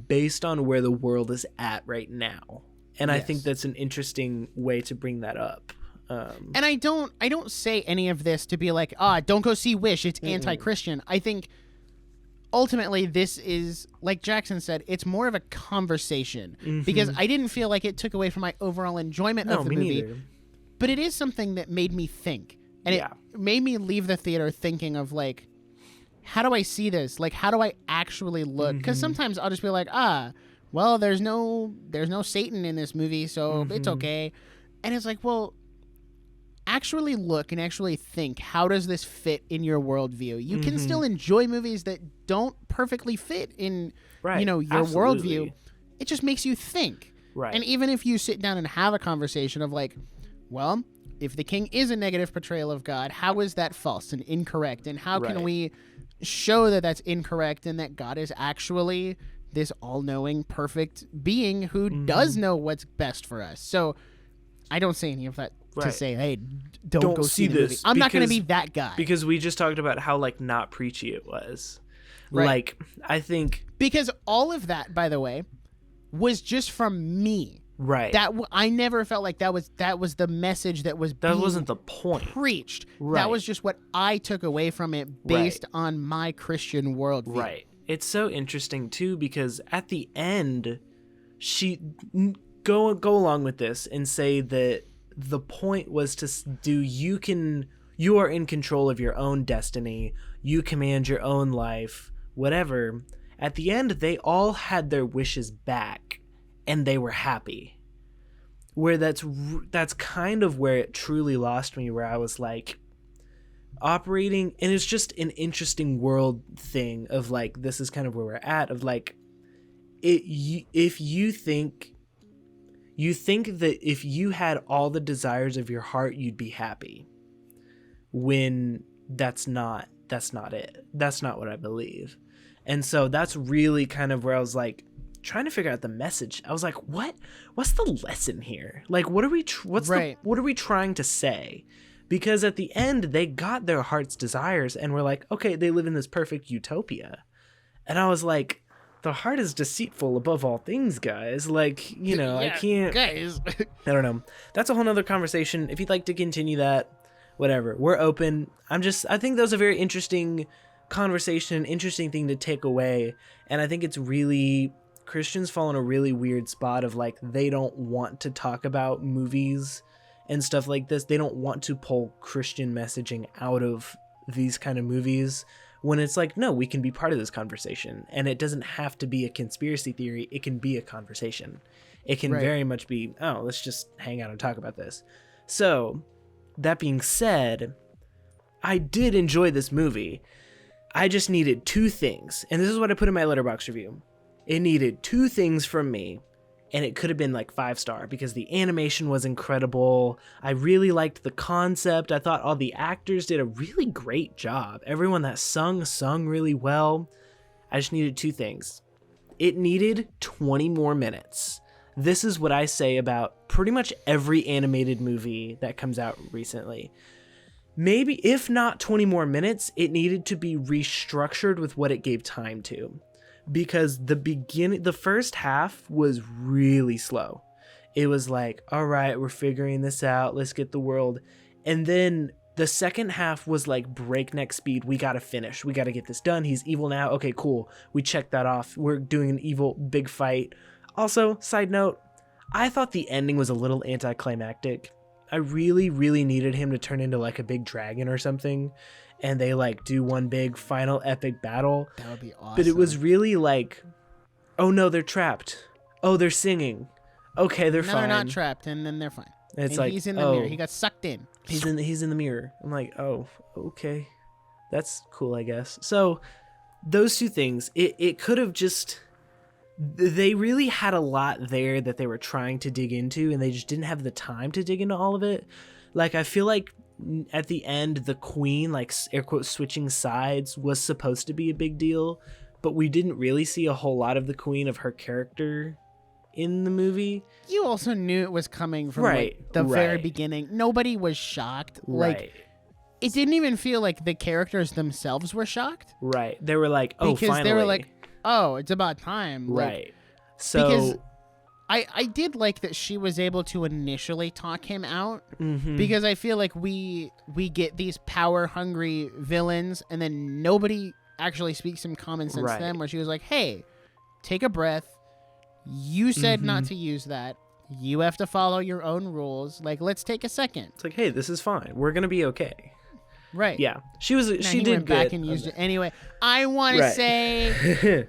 based on where the world is at right now. And yes. I think that's an interesting way to bring that up. And I don't say any of this to be like, don't go see Wish, it's anti-Christian. I think ultimately this is, like Jackson said, it's more of a conversation because I didn't feel like it took away from my overall enjoyment of the movie. Neither. But it is something that made me think. And it made me leave the theater thinking of, like, how do I see this? Like, how do I actually look? Because sometimes I'll just be like, well, there's no Satan in this movie, so it's okay. And it's like, well, actually look and actually think, how does this fit in your worldview? You can still enjoy movies that don't perfectly fit in, your worldview. It just makes you think. Right. And even if you sit down and have a conversation of like, well, if the king is a negative portrayal of God, how is that false and incorrect? And how can we show that that's incorrect and that God is actually this all-knowing, perfect being who does know what's best for us? So I don't say any of that to say, hey, don't go see this movie. I'm not going to be that guy. Because we just talked about how, like, not preachy it was. Right. Like, I think... Because all of that, by the way, was just from me. Right. I never felt like that was the message that was being wasn't the point preached. Right. That was just what I took away from it based on my Christian worldview. Right. It's so interesting too because at the end, she go along with this and say that the point was to you are in control of your own destiny. You command your own life. Whatever. At the end, they all had their wishes back. And they were happy. Where that's kind of where it truly lost me, where I was like operating, and it's just an interesting world thing of like, this is kind of where we're at, of like, if you think that if you had all the desires of your heart, you'd be happy, when that's not it. That's not what I believe. And so that's really kind of where I was like, trying to figure out the message. I was like, what's the lesson here? Like, what are we trying to say? Because at the end, they got their heart's desires and were like, okay, they live in this perfect utopia. And I was like, the heart is deceitful above all things, guys. Like, I can't, guys. I don't know. That's a whole nother conversation. If you'd like to continue that, whatever, we're open. I think that was a very interesting conversation, interesting thing to take away. And I think it's really, Christians fall in a really weird spot of like, they don't want to talk about movies and stuff like this. They don't want to pull Christian messaging out of these kind of movies, when it's like, no, we can be part of this conversation. And it doesn't have to be a conspiracy theory. It can be a conversation. It can very much be, let's just hang out and talk about this. So that being said, I did enjoy this movie. I just needed two things. And this is what I put in my Letterboxd review. It needed two things from me, and it could have been like 5-star because the animation was incredible. I really liked the concept. I thought all the actors did a really great job. Everyone that sung really well. I just needed two things. It needed 20 more minutes. This is what I say about pretty much every animated movie that comes out recently. Maybe, if not 20 more minutes, it needed to be restructured with what it gave time to. Because the first half was really slow. It was like, all right, we're figuring this out. Let's get the world. And then the second half was like breakneck speed. We got to finish. We got to get this done. He's evil now. Okay, cool. We checked that off. We're doing an evil big fight. Also, side note, I thought the ending was a little anticlimactic. I really, really needed him to turn into like a big dragon or something. And they like do one big final epic battle. That would be awesome. But it was really like, oh no, they're trapped. Oh, they're singing. Okay, they're fine. No, they're not trapped, and then they're fine. It's and like, he's in the mirror. He got sucked in. He's in the mirror. I'm like, oh, okay, that's cool, I guess. So those two things, it could have just. They really had a lot there that they were trying to dig into, and they just didn't have the time to dig into all of it. Like, I feel like at the end, the queen, like, air quotes, switching sides was supposed to be a big deal, but we didn't really see a whole lot of the queen, of her character in the movie. You also knew it was coming from the very beginning. Nobody was shocked. Like, it didn't even feel like the characters themselves were shocked. Right. They were like, oh, because finally. They were like, oh, it's about time. Right. So because I did like that she was able to initially talk him out, Mm-hmm. because I feel like we get these power hungry villains and then nobody actually speaks some common sense Right. to them, where she was like, hey, take a breath. You said not to use that. You have to follow your own rules. Like, let's take a second. It's like, hey, this is fine. We're gonna be okay. Right. Yeah, she was. Now, she he did went good. back and used it anyway. I want to say,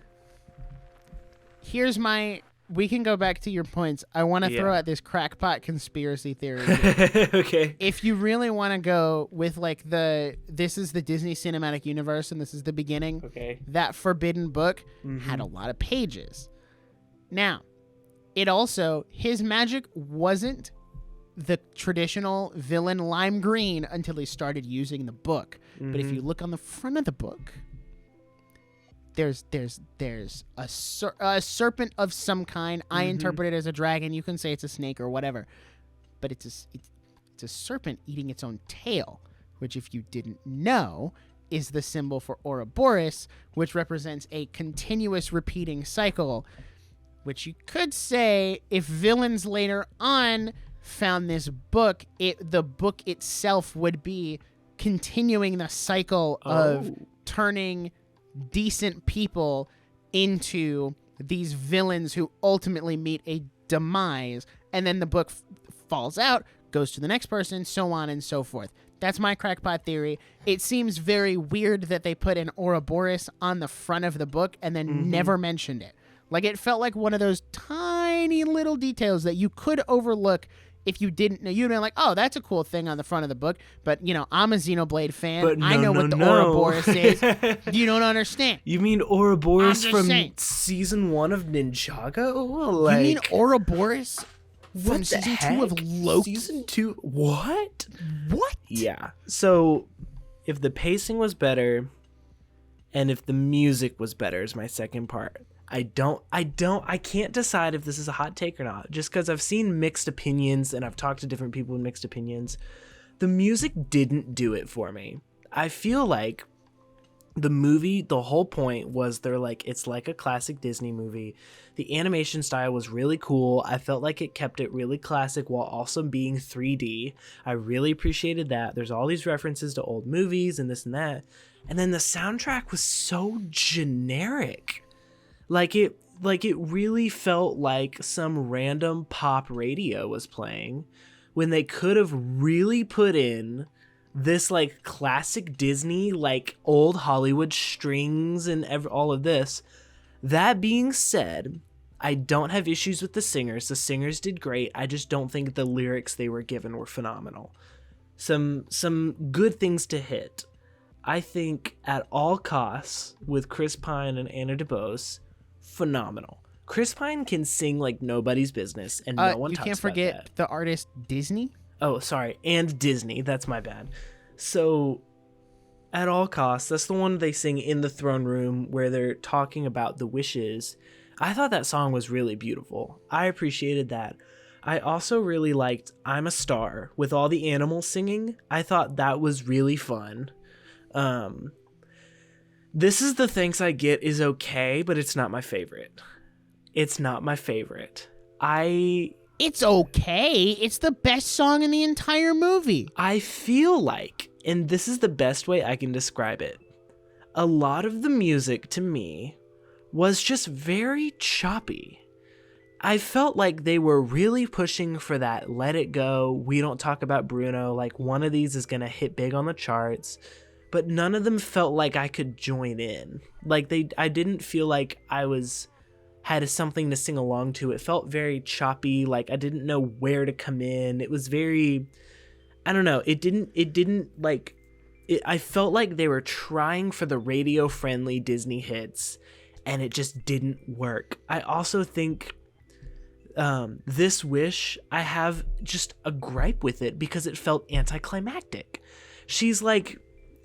here's my. We can go back to your points. I want to throw out this crackpot conspiracy theory. Okay. If you really want to go with like this is the Disney Cinematic Universe and this is the beginning. Okay. That forbidden book had a lot of pages. Now, it also, his magic wasn't the traditional villain lime green until he started using the book. But if you look on the front of the book, there's a serpent of some kind. I interpret it as a dragon. You can say it's a snake or whatever, but it's a serpent eating its own tail, which, if you didn't know, is the symbol for Ouroboros, which represents a continuous repeating cycle. Which you could say, if villains later on found this book, the book itself would be continuing the cycle of turning decent people into these villains who ultimately meet a demise, and then the book falls out, goes to the next person, so on and so forth. That's my crackpot theory. It seems very weird that they put an Ouroboros on the front of the book and then never mentioned it. Like, it felt like one of those tiny little details that you could overlook if you didn't know. You'd been like, oh, that's a cool thing on the front of the book. But, you know, I'm a Xenoblade fan. But I know what the Ouroboros is. You don't understand. You mean Ouroboros I'm just from saying. season 1 of Ninjago? Like, You mean Ouroboros what from the season heck? 2 of Loki? Season 2? What? What? Yeah. So, if the pacing was better, and if the music was better, is my second part. I can't decide if this is a hot take or not, just because I've seen mixed opinions and I've talked to different people with mixed opinions. The music didn't do it for me. I feel like the movie, the whole point was they're like, it's like a classic Disney movie. The animation style was really cool. I felt like it kept it really classic while also being 3D. I really appreciated that. There's all these references to old movies and this and that. And then the soundtrack was so generic. Like it really felt like some random pop radio was playing when they could have really put in this like classic Disney, like old Hollywood strings and all of this. That being said, I don't have issues with the singers. The singers did great. I just don't think the lyrics they were given were phenomenal. Some good things to hit. I think At All Costs with Chris Pine and Anna DeBose, phenomenal. Chris Pine can sing like nobody's business, and no one talks about that. You can't forget the artist Disney. Oh, sorry, and Disney. That's my bad. So, At All Costs, that's the one they sing in the throne room where they're talking about the wishes. I thought that song was really beautiful. I appreciated that. I also really liked I'm a Star with all the animals singing. I thought that was really fun. This Is the Thanks I Get is okay, but it's not my favorite. It's not my favorite. It's okay. It's the best song in the entire movie. I feel like, and this is the best way I can describe it, a lot of the music to me was just very choppy. I felt like they were really pushing for that Let It Go, We Don't Talk About Bruno, like one of these is going to hit big on the charts, but none of them felt like I could join in. Like I didn't feel like I had something to sing along to. It felt very choppy, like I didn't know where to come in. It was very, I don't know, I felt like they were trying for the radio-friendly Disney hits, and it just didn't work. I also think This Wish, I have just a gripe with it because it felt anticlimactic.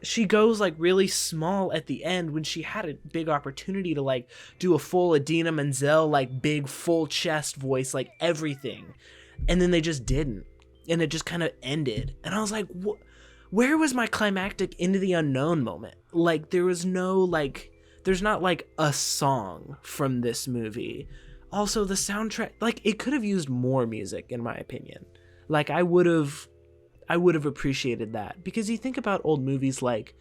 She goes like really small at the end when she had a big opportunity to like do a full Idina Menzel, like big full chest voice, like everything. And then they just didn't. And it just kind of ended. And I was like, where was my climactic Into the Unknown moment? Like there was no there's not like a song from this movie. Also, the soundtrack, like, it could have used more music, in my opinion. Like, I would have appreciated that. Because you think about old movies like,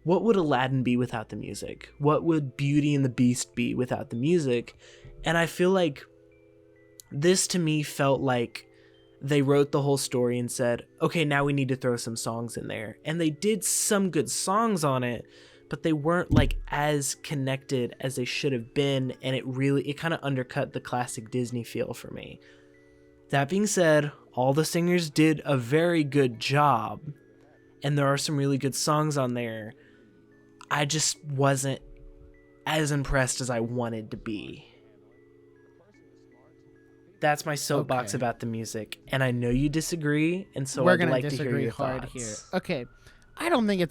what would Aladdin be without the music? What would Beauty and the Beast be without the music? And I feel like this, to me, felt like they wrote the whole story and said, okay, now we need to throw some songs in there. And they did some good songs on it, but they weren't like as connected as they should have been. And it kind of undercut the classic Disney feel for me. That being said, all the singers did a very good job. And there are some really good songs on there. I just wasn't as impressed as I wanted to be. That's my soapbox about the music, and I know you disagree, and so I'd like to hear your thoughts. Here. Okay, I don't think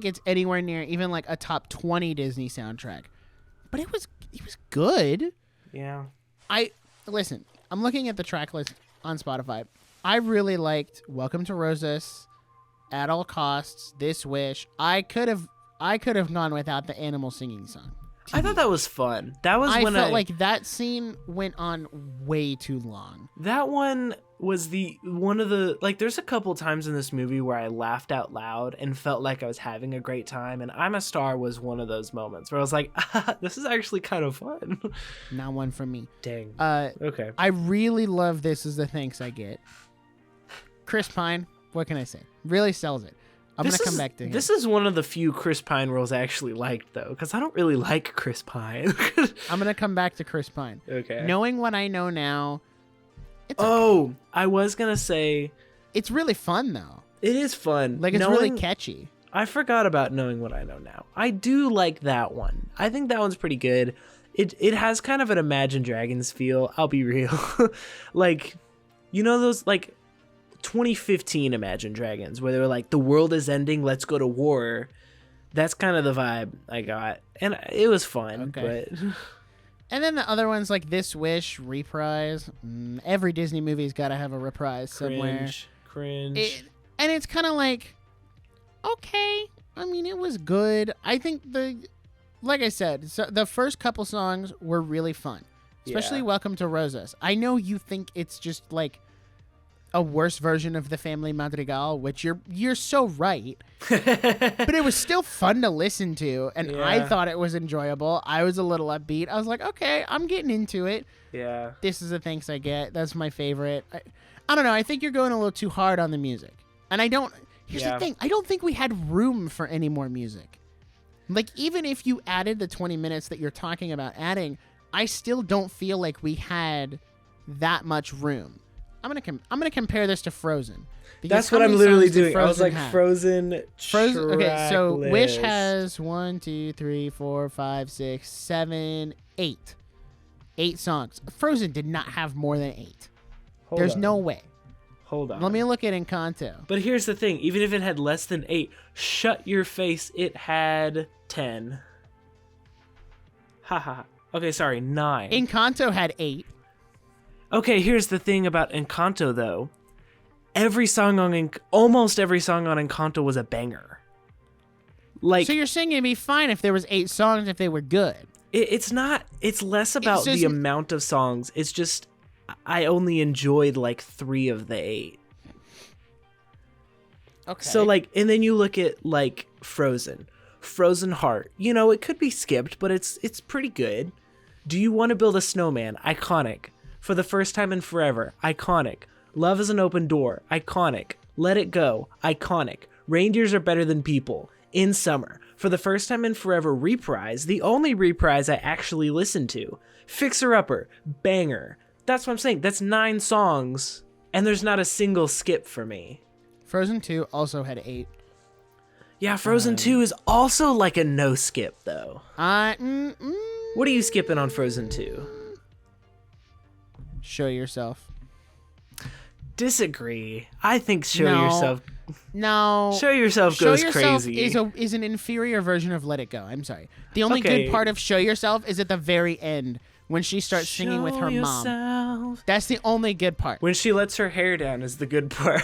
it's anywhere near even like a top 20 Disney soundtrack, but it was good. Yeah. Listen. I'm looking at the track list on Spotify. I really liked "Welcome to Rosas," "At All Costs," "This Wish." I could have gone without the animal singing song. I thought that was fun. That was when I felt like that scene went on way too long. That one was one of the, like, there's a couple times in this movie where I laughed out loud and felt like I was having a great time, and I'm a Star was one of those moments where I was like, this is actually kind of fun. Not one for me. Dang. Okay. I really love This Is the Thanks I Get. Chris Pine, what can I say? Really sells it. I'm going to come back to him. This is one of the few Chris Pine roles I actually liked, though, because I don't really like Chris Pine. I'm going to come back to Chris Pine. Okay. Knowing what I know now, it's okay. I was going to say... It's really fun, though. It is fun. Like, it's really catchy. I forgot about Knowing What I Know Now. I do like that one. I think that one's pretty good. It has kind of an Imagine Dragons feel, I'll be real. Like, you know those, like... 2015 Imagine Dragons, where they were like, the world is ending, let's go to war. That's kind of the vibe I got, and it was fun. Okay. But and then the other ones like This Wish, Reprise. Every Disney movie's got to have a reprise somewhere. Cringe. And it's kind of like, okay, I mean, it was good. I think like I said, so the first couple songs were really fun, especially Welcome to Rosas. I know you think it's just like a worse version of the Family Madrigal, which you're so right. But it was still fun to listen to, and I thought it was enjoyable. I was a little upbeat. I was like, okay, I'm getting into it. Yeah. This Is the Thanks I Get. That's my favorite. I don't know. I think you're going a little too hard on the music. And here's the thing. I don't think we had room for any more music. Like, even if you added the 20 minutes that you're talking about adding, I still don't feel like we had that much room. I'm gonna compare this to Frozen. That's what I'm literally doing. I was like, Frozen. Okay, so list. Wish has 1, 2, 3, 4, 5, 6, 7, 8. 8 songs. Frozen did not have more than 8. There's no way. Hold on. Let me look at Encanto. But here's the thing. Even if it had less than 8, shut your face, it had 10. Haha. Okay, sorry, 9. Encanto had 8. Okay, here's the thing about Encanto, though. Almost every song on Encanto was a banger. Like, so you're saying it'd be fine if there was 8 songs if they were good? It's not. It's less about the amount of songs. It's just I only enjoyed like 3 of the 8. Okay. So like, and then you look at like Frozen Heart. You know, it could be skipped, but it's pretty good. Do You Want to Build a Snowman? Iconic. For the First Time in Forever, iconic. Love is an Open Door, iconic. Let It Go, iconic. Reindeers Are Better Than People, In Summer. For the First Time in Forever reprise, the only reprise I actually listened to. Fixer Upper, banger. That's what I'm saying. That's 9 songs, and there's not a single skip for me. Frozen 2 also had 8. Yeah, Frozen 2 is also like a no skip, though. What are you skipping on Frozen 2? Show Yourself. Disagree. I think Show Yourself. No. Show Yourself goes crazy. Is an inferior version of Let It Go. I'm sorry. The only good part of Show Yourself is at the very end when she starts singing with her mom. That's the only good part. When she lets her hair down is the good part.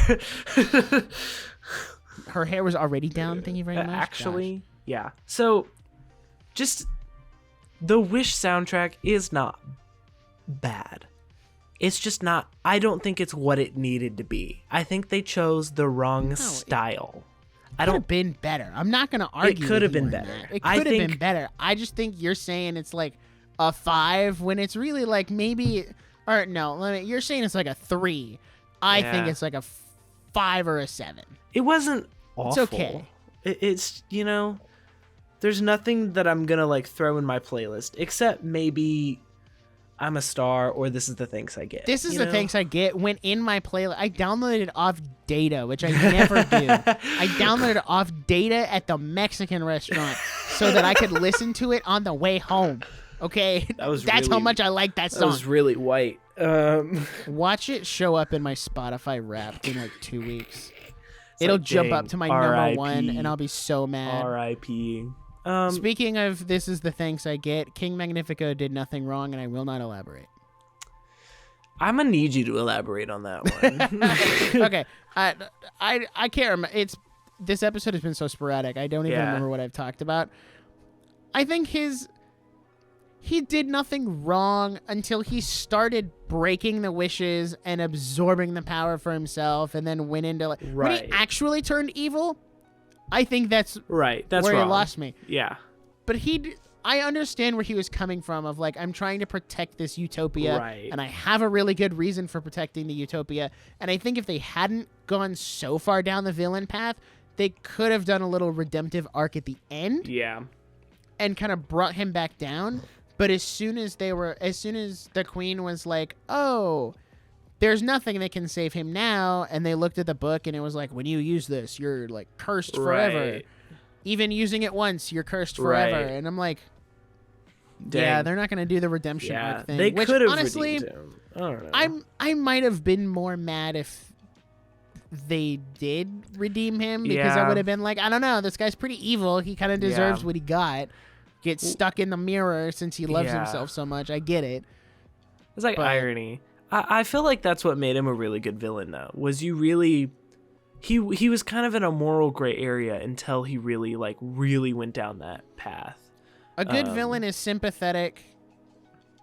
Her hair was already down. Thank you very much. Actually, yeah. So, just the Wish soundtrack is not bad. It's just not, I don't think it's what it needed to be. I think they chose the wrong style. It could have been better. I'm not going to argue. It could have been better. It could have been better. I just think you're saying it's like a 5 when it's really like maybe, or no, you're saying it's like a 3. I think it's like a 5 or a 7. It wasn't awful. It's okay. It's, you know, there's nothing that I'm going to like throw in my playlist except maybe I'm a Star or This Is the Thanks I Get. This Is the Thanks I Get went in my playlist. I downloaded it off data, which I never do. I downloaded it off data at the Mexican restaurant so that I could listen to it on the way home. Okay? That's how much I like that song. That was really white. Watch it show up in my Spotify Wrapped in like 2 weeks. It'll jump up to my number 1 and I'll be so mad. R.I.P. Speaking of This Is the Thanks I Get, King Magnifico did nothing wrong, and I will not elaborate. I'm gonna need you to elaborate on that one. Okay, I can't remember. This episode has been so sporadic. I don't even remember what I've talked about. I think he did nothing wrong until he started breaking the wishes and absorbing the power for himself, and then went into when he actually turned evil. I think that's right. That's where wrong. he lost me. Yeah. But I understand where he was coming from of like, I'm trying to protect this utopia. Right. And I have a really good reason for protecting the utopia. And I think if they hadn't gone so far down the villain path, they could have done a little redemptive arc at the end. Yeah. And kind of brought him back down. But as soon as the queen was like, oh, there's nothing that can save him now, and they looked at the book and it was like, when you use this, you're like cursed forever. Right. Even using it once, you're cursed forever. Right. And I'm like, dang. yeah, they're not going to do the redemption arc thing. They could have honestly, redeemed him. I don't know. I might have been more mad if they did redeem him, because I would have been like, I don't know, this guy's pretty evil. He kind of deserves what he got. Gets stuck in the mirror since he loves himself so much. I get it. It's like irony. I feel like that's what made him a really good villain, though. Was you really... He was kind of in a moral gray area until he really went down that path. A good villain is sympathetic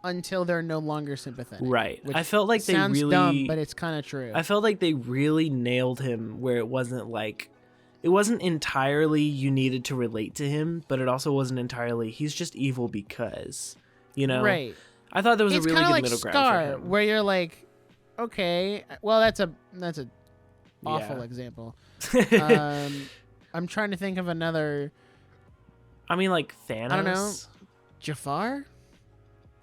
until they're no longer sympathetic. Right. I felt like they sounds really... dumb, but it's kind of true. I felt like they really nailed him where it wasn't like... It wasn't entirely you needed to relate to him, but it also wasn't entirely he's just evil because, you know? Right. I thought there was it's a really good like middle ground Star, for him. where you're like, okay, well, that's a awful example. I'm trying to think of another. I mean, like Thanos. I don't know, Jafar.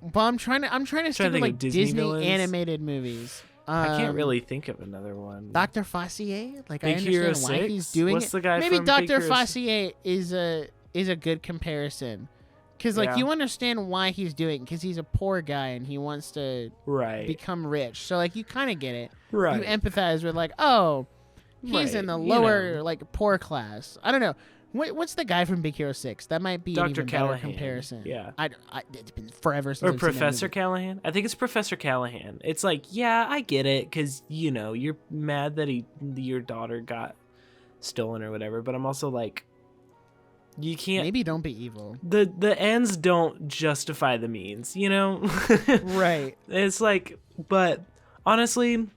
But I'm trying to stick with like Disney animated movies. I can't really think of another one. Dr. Fossier, like Big I Hero understand why 6? he's doing What's it. the guy Maybe from Dr. Big Hero Fossier is a good comparison, because like you understand why he's doing, because he's a poor guy and he wants to become rich. So like you kind of get it. Right. You empathize with like, oh, he's in the lower like poor class. I don't know. What's the guy from Big Hero 6? That might be an even better comparison. Yeah. It's been forever since Or I've seen that Professor movie. Callahan. I think it's Professor Callahan. It's like, yeah, I get it, because, you know, you're mad that your daughter got stolen or whatever, but I'm also like, you can't... Maybe don't be evil. The ends don't justify the means, you know? Right. It's like, but honestly,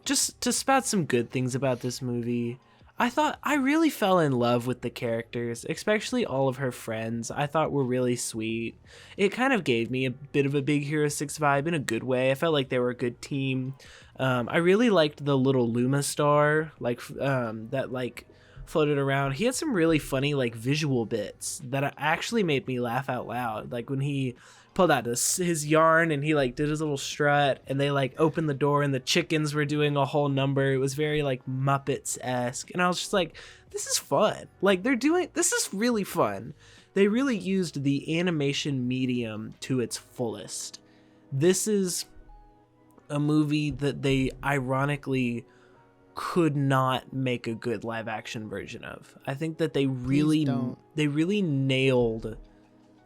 just to spout some good things about this movie... I thought I really fell in love with the characters, especially all of her friends. I thought were really sweet. It kind of gave me a bit of a Big Hero 6 vibe in a good way. I felt like they were a good team. I really liked the little Luma star, that floated around. He had some really funny visual bits that actually made me laugh out loud. Like when he pulled out his yarn and he did his little strut, and they opened the door and the chickens were doing a whole number. It was very Muppets-esque, and I was just like, this is fun. This is really fun. They really used the animation medium to its fullest. This is a movie that they ironically could not make a good live action version of. I think that they really nailed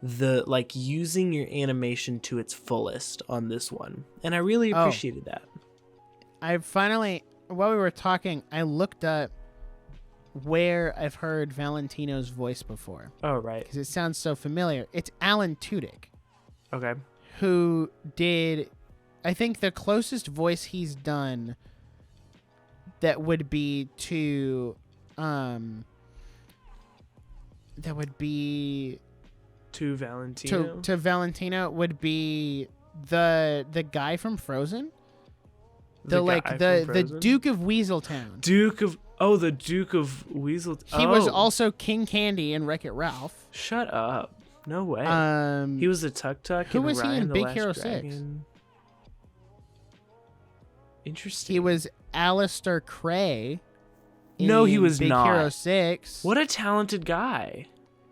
the using your animation to its fullest on this one, and I really appreciated that. I finally, while we were talking, I looked up where I've heard Valentino's voice before. Oh, right. Because it sounds so familiar. It's Alan Tudyk. Okay. Who did I think the closest voice he's done that would be to Valentino. to Valentino would be the guy from Frozen. The Duke of Weaseltown. The Duke of Weaseltown. He was also King Candy in Wreck-It Ralph. Shut up. No way. He was a Tuk-Tuk. Who was he in Big Hero 6? Interesting. He was Alistair Cray. No, he was Big not. Hero 6. What a talented guy.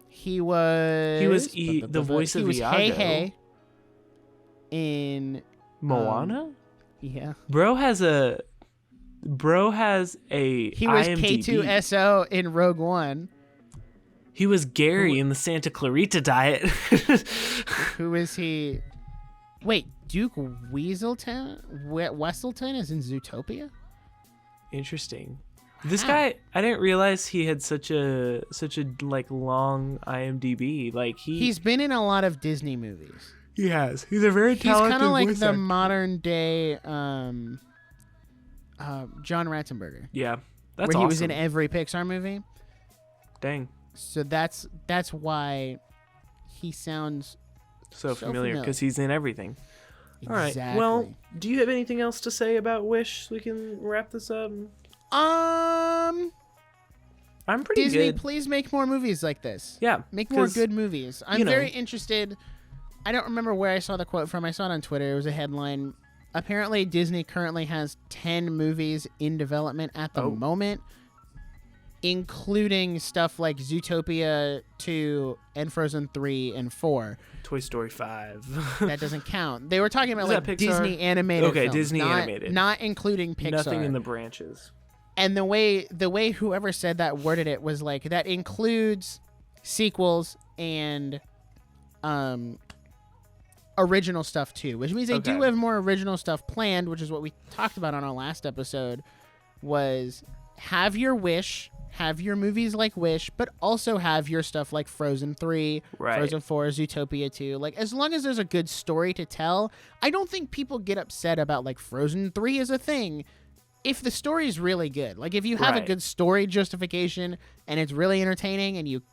He was the voice of Iago. He was Hey Hey in Moana? Yeah. Bro has a He was IMDb. K2SO in Rogue One. He was Gary in the Santa Clarita Diet. Who is he? Wait, Duke Weaselton is in Zootopia? Interesting. This guy, I didn't realize he had such a like long IMDb. Like he's been in a lot of Disney movies. He has. He's a very talented. He's kind of like voice the actor. modern day John Ratzenberger. Yeah, that's where awesome. he was in every Pixar movie. Dang. So that's why he sounds so familiar because he's in everything. Exactly. All right. Well, do you have anything else to say about Wish? So we can wrap this up. I'm pretty Disney, good. please make more movies like this. Yeah, make more good movies. I'm you know. very interested. I don't remember where I saw the quote from. I saw it on Twitter. It was a headline. Apparently, Disney currently has 10 movies in development at the moment, including stuff like Zootopia 2 and Frozen 3 and 4. Toy Story 5. That doesn't count. They were talking about Is like that Pixar? Disney animated Okay, films, Disney animated. Not including Pixar. Nothing in the branches. And the way whoever said that worded it was like that includes sequels and original stuff too, which means they do have more original stuff planned, which is what we talked about on our last episode, was have your Wish, have your movies like Wish, but also have your stuff like Frozen 3, Frozen 4, Zootopia 2. Like, as long as there's a good story to tell, I don't think people get upset about like Frozen 3 is a thing. If the story is really good, like if you have a good story justification and it's really entertaining and you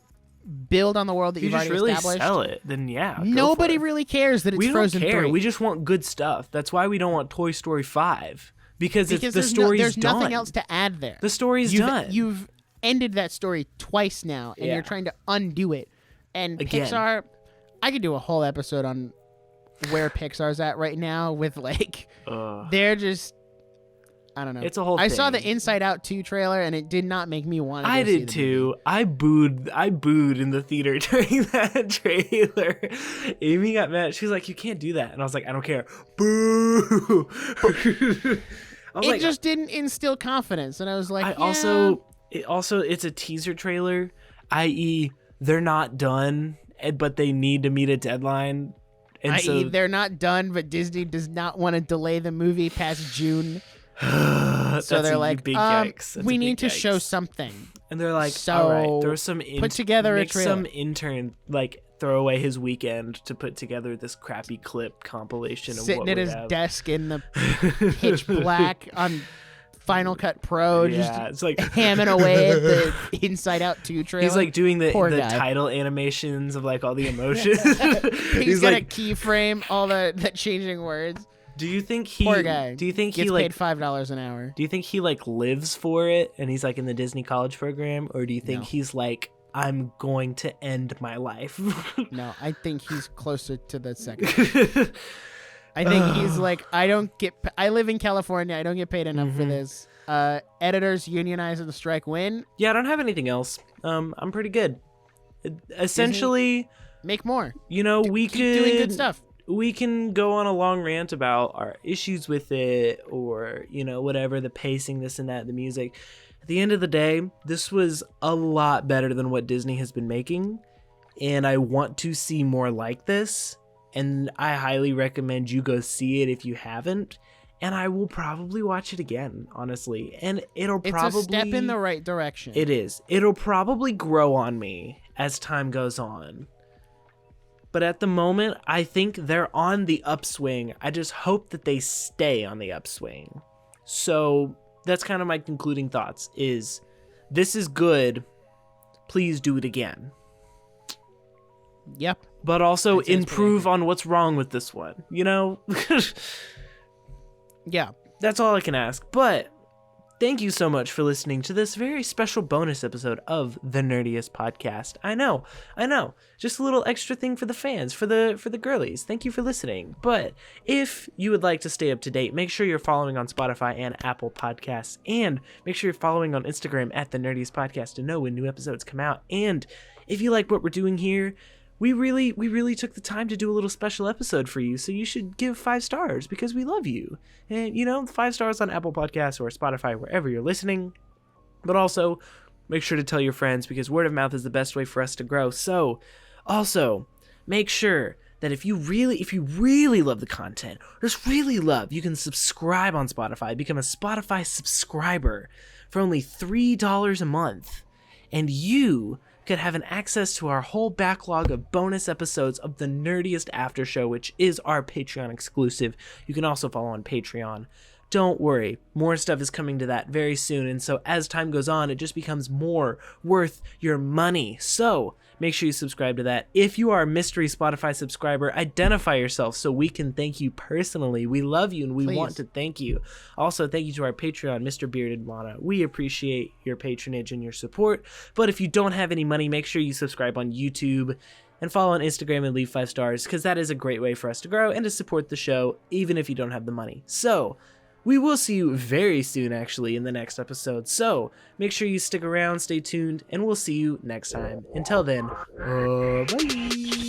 build on the world that you've already really established, sell it, then nobody really cares that it's Frozen 3. We just want good stuff. That's why we don't want Toy Story 5 because the story's done. There's nothing else to add there. The story's done. You've ended that story twice now, and you're trying to undo it. And again. Pixar, I could do a whole episode on where Pixar's at right now with like they're just. I don't know. It's a whole I thing. saw the Inside Out 2 trailer, and it did not make me want to I go see did the too. movie. I booed in the theater during that trailer. Amy got mad. She's like, "You can't do that," and I was like, "I don't care." Boo! It just didn't instill confidence, and I was like, it's a teaser trailer, i.e., they're not done, but they need to meet a deadline. And i.e., they're not done, but Disney does not want to delay the movie past June. So they're like, we need to show something. And they're like, so all right, throw some put together a trailer. Some intern like throw away his weekend to put together this crappy clip compilation of sitting what at we his have. desk in the pitch black on Final Cut Pro, it's like hamming away at the Inside Out 2 trailer. He's like doing the title animations of like all the emotions. He's got a keyframe, all the changing words. Do you think he? Poor guy. Do you think gets he like paid $5 an hour? Do you think he like lives for it and he's like in the Disney college program, or do you think he's like, I'm going to end my life? No, I think he's closer to the second. I think he's like, I live in California. I don't get paid enough for this. Editors unionize and the strike win. Yeah, I don't have anything else. I'm pretty good. Essentially, Disney, make more. You know, we keep doing good stuff. We can go on a long rant about our issues with it, or you know, whatever, the pacing, this and that, the music. At the end of the day, this was a lot better than what Disney has been making, and I want to see more like this. And I highly recommend you go see it if you haven't. And I will probably watch it again, honestly. And it's a step in the right direction. It is. It'll probably grow on me as time goes on. But at the moment, I think they're on the upswing. I just hope that they stay on the upswing. So that's kind of my concluding thoughts is this is good. Please do it again. Yep. But also improve on what's wrong with this one, you know? Yeah. That's all I can ask. But thank you so much for listening to this very special bonus episode of the Nerdiest podcast. I know. Just a little extra thing for the fans, for the girlies. Thank you for listening. But if you would like to stay up to date, make sure you're following on Spotify and Apple Podcasts, and make sure you're following on Instagram at the Nerdiest Podcast to know when new episodes come out. And if you like what we're doing here, we really took the time to do a little special episode for you, so you should give 5 stars because we love you. And, 5 stars on Apple Podcasts or Spotify, wherever you're listening. But also, make sure to tell your friends because word of mouth is the best way for us to grow. So, also, make sure that if you really love the content, or just really love, you can subscribe on Spotify, become a Spotify subscriber for only $3 a month. And you could have an access to our whole backlog of bonus episodes of the Nerdiest Aftershow, which is our Patreon exclusive. You can also follow on Patreon. Don't worry, more stuff is coming to that very soon, and so as time goes on, it just becomes more worth your money. So make sure you subscribe to that. If you are a mystery Spotify subscriber, identify yourself so we can thank you personally. We love you and we want to thank you. Also, thank you to our Patreon, Mr. Bearded Mana. We appreciate your patronage and your support, but if you don't have any money, make sure you subscribe on YouTube and follow on Instagram and leave 5 stars, because that is a great way for us to grow and to support the show, even if you don't have the money. So we will see you very soon, actually, in the next episode. So make sure you stick around, stay tuned, and we'll see you next time. Until then, bye.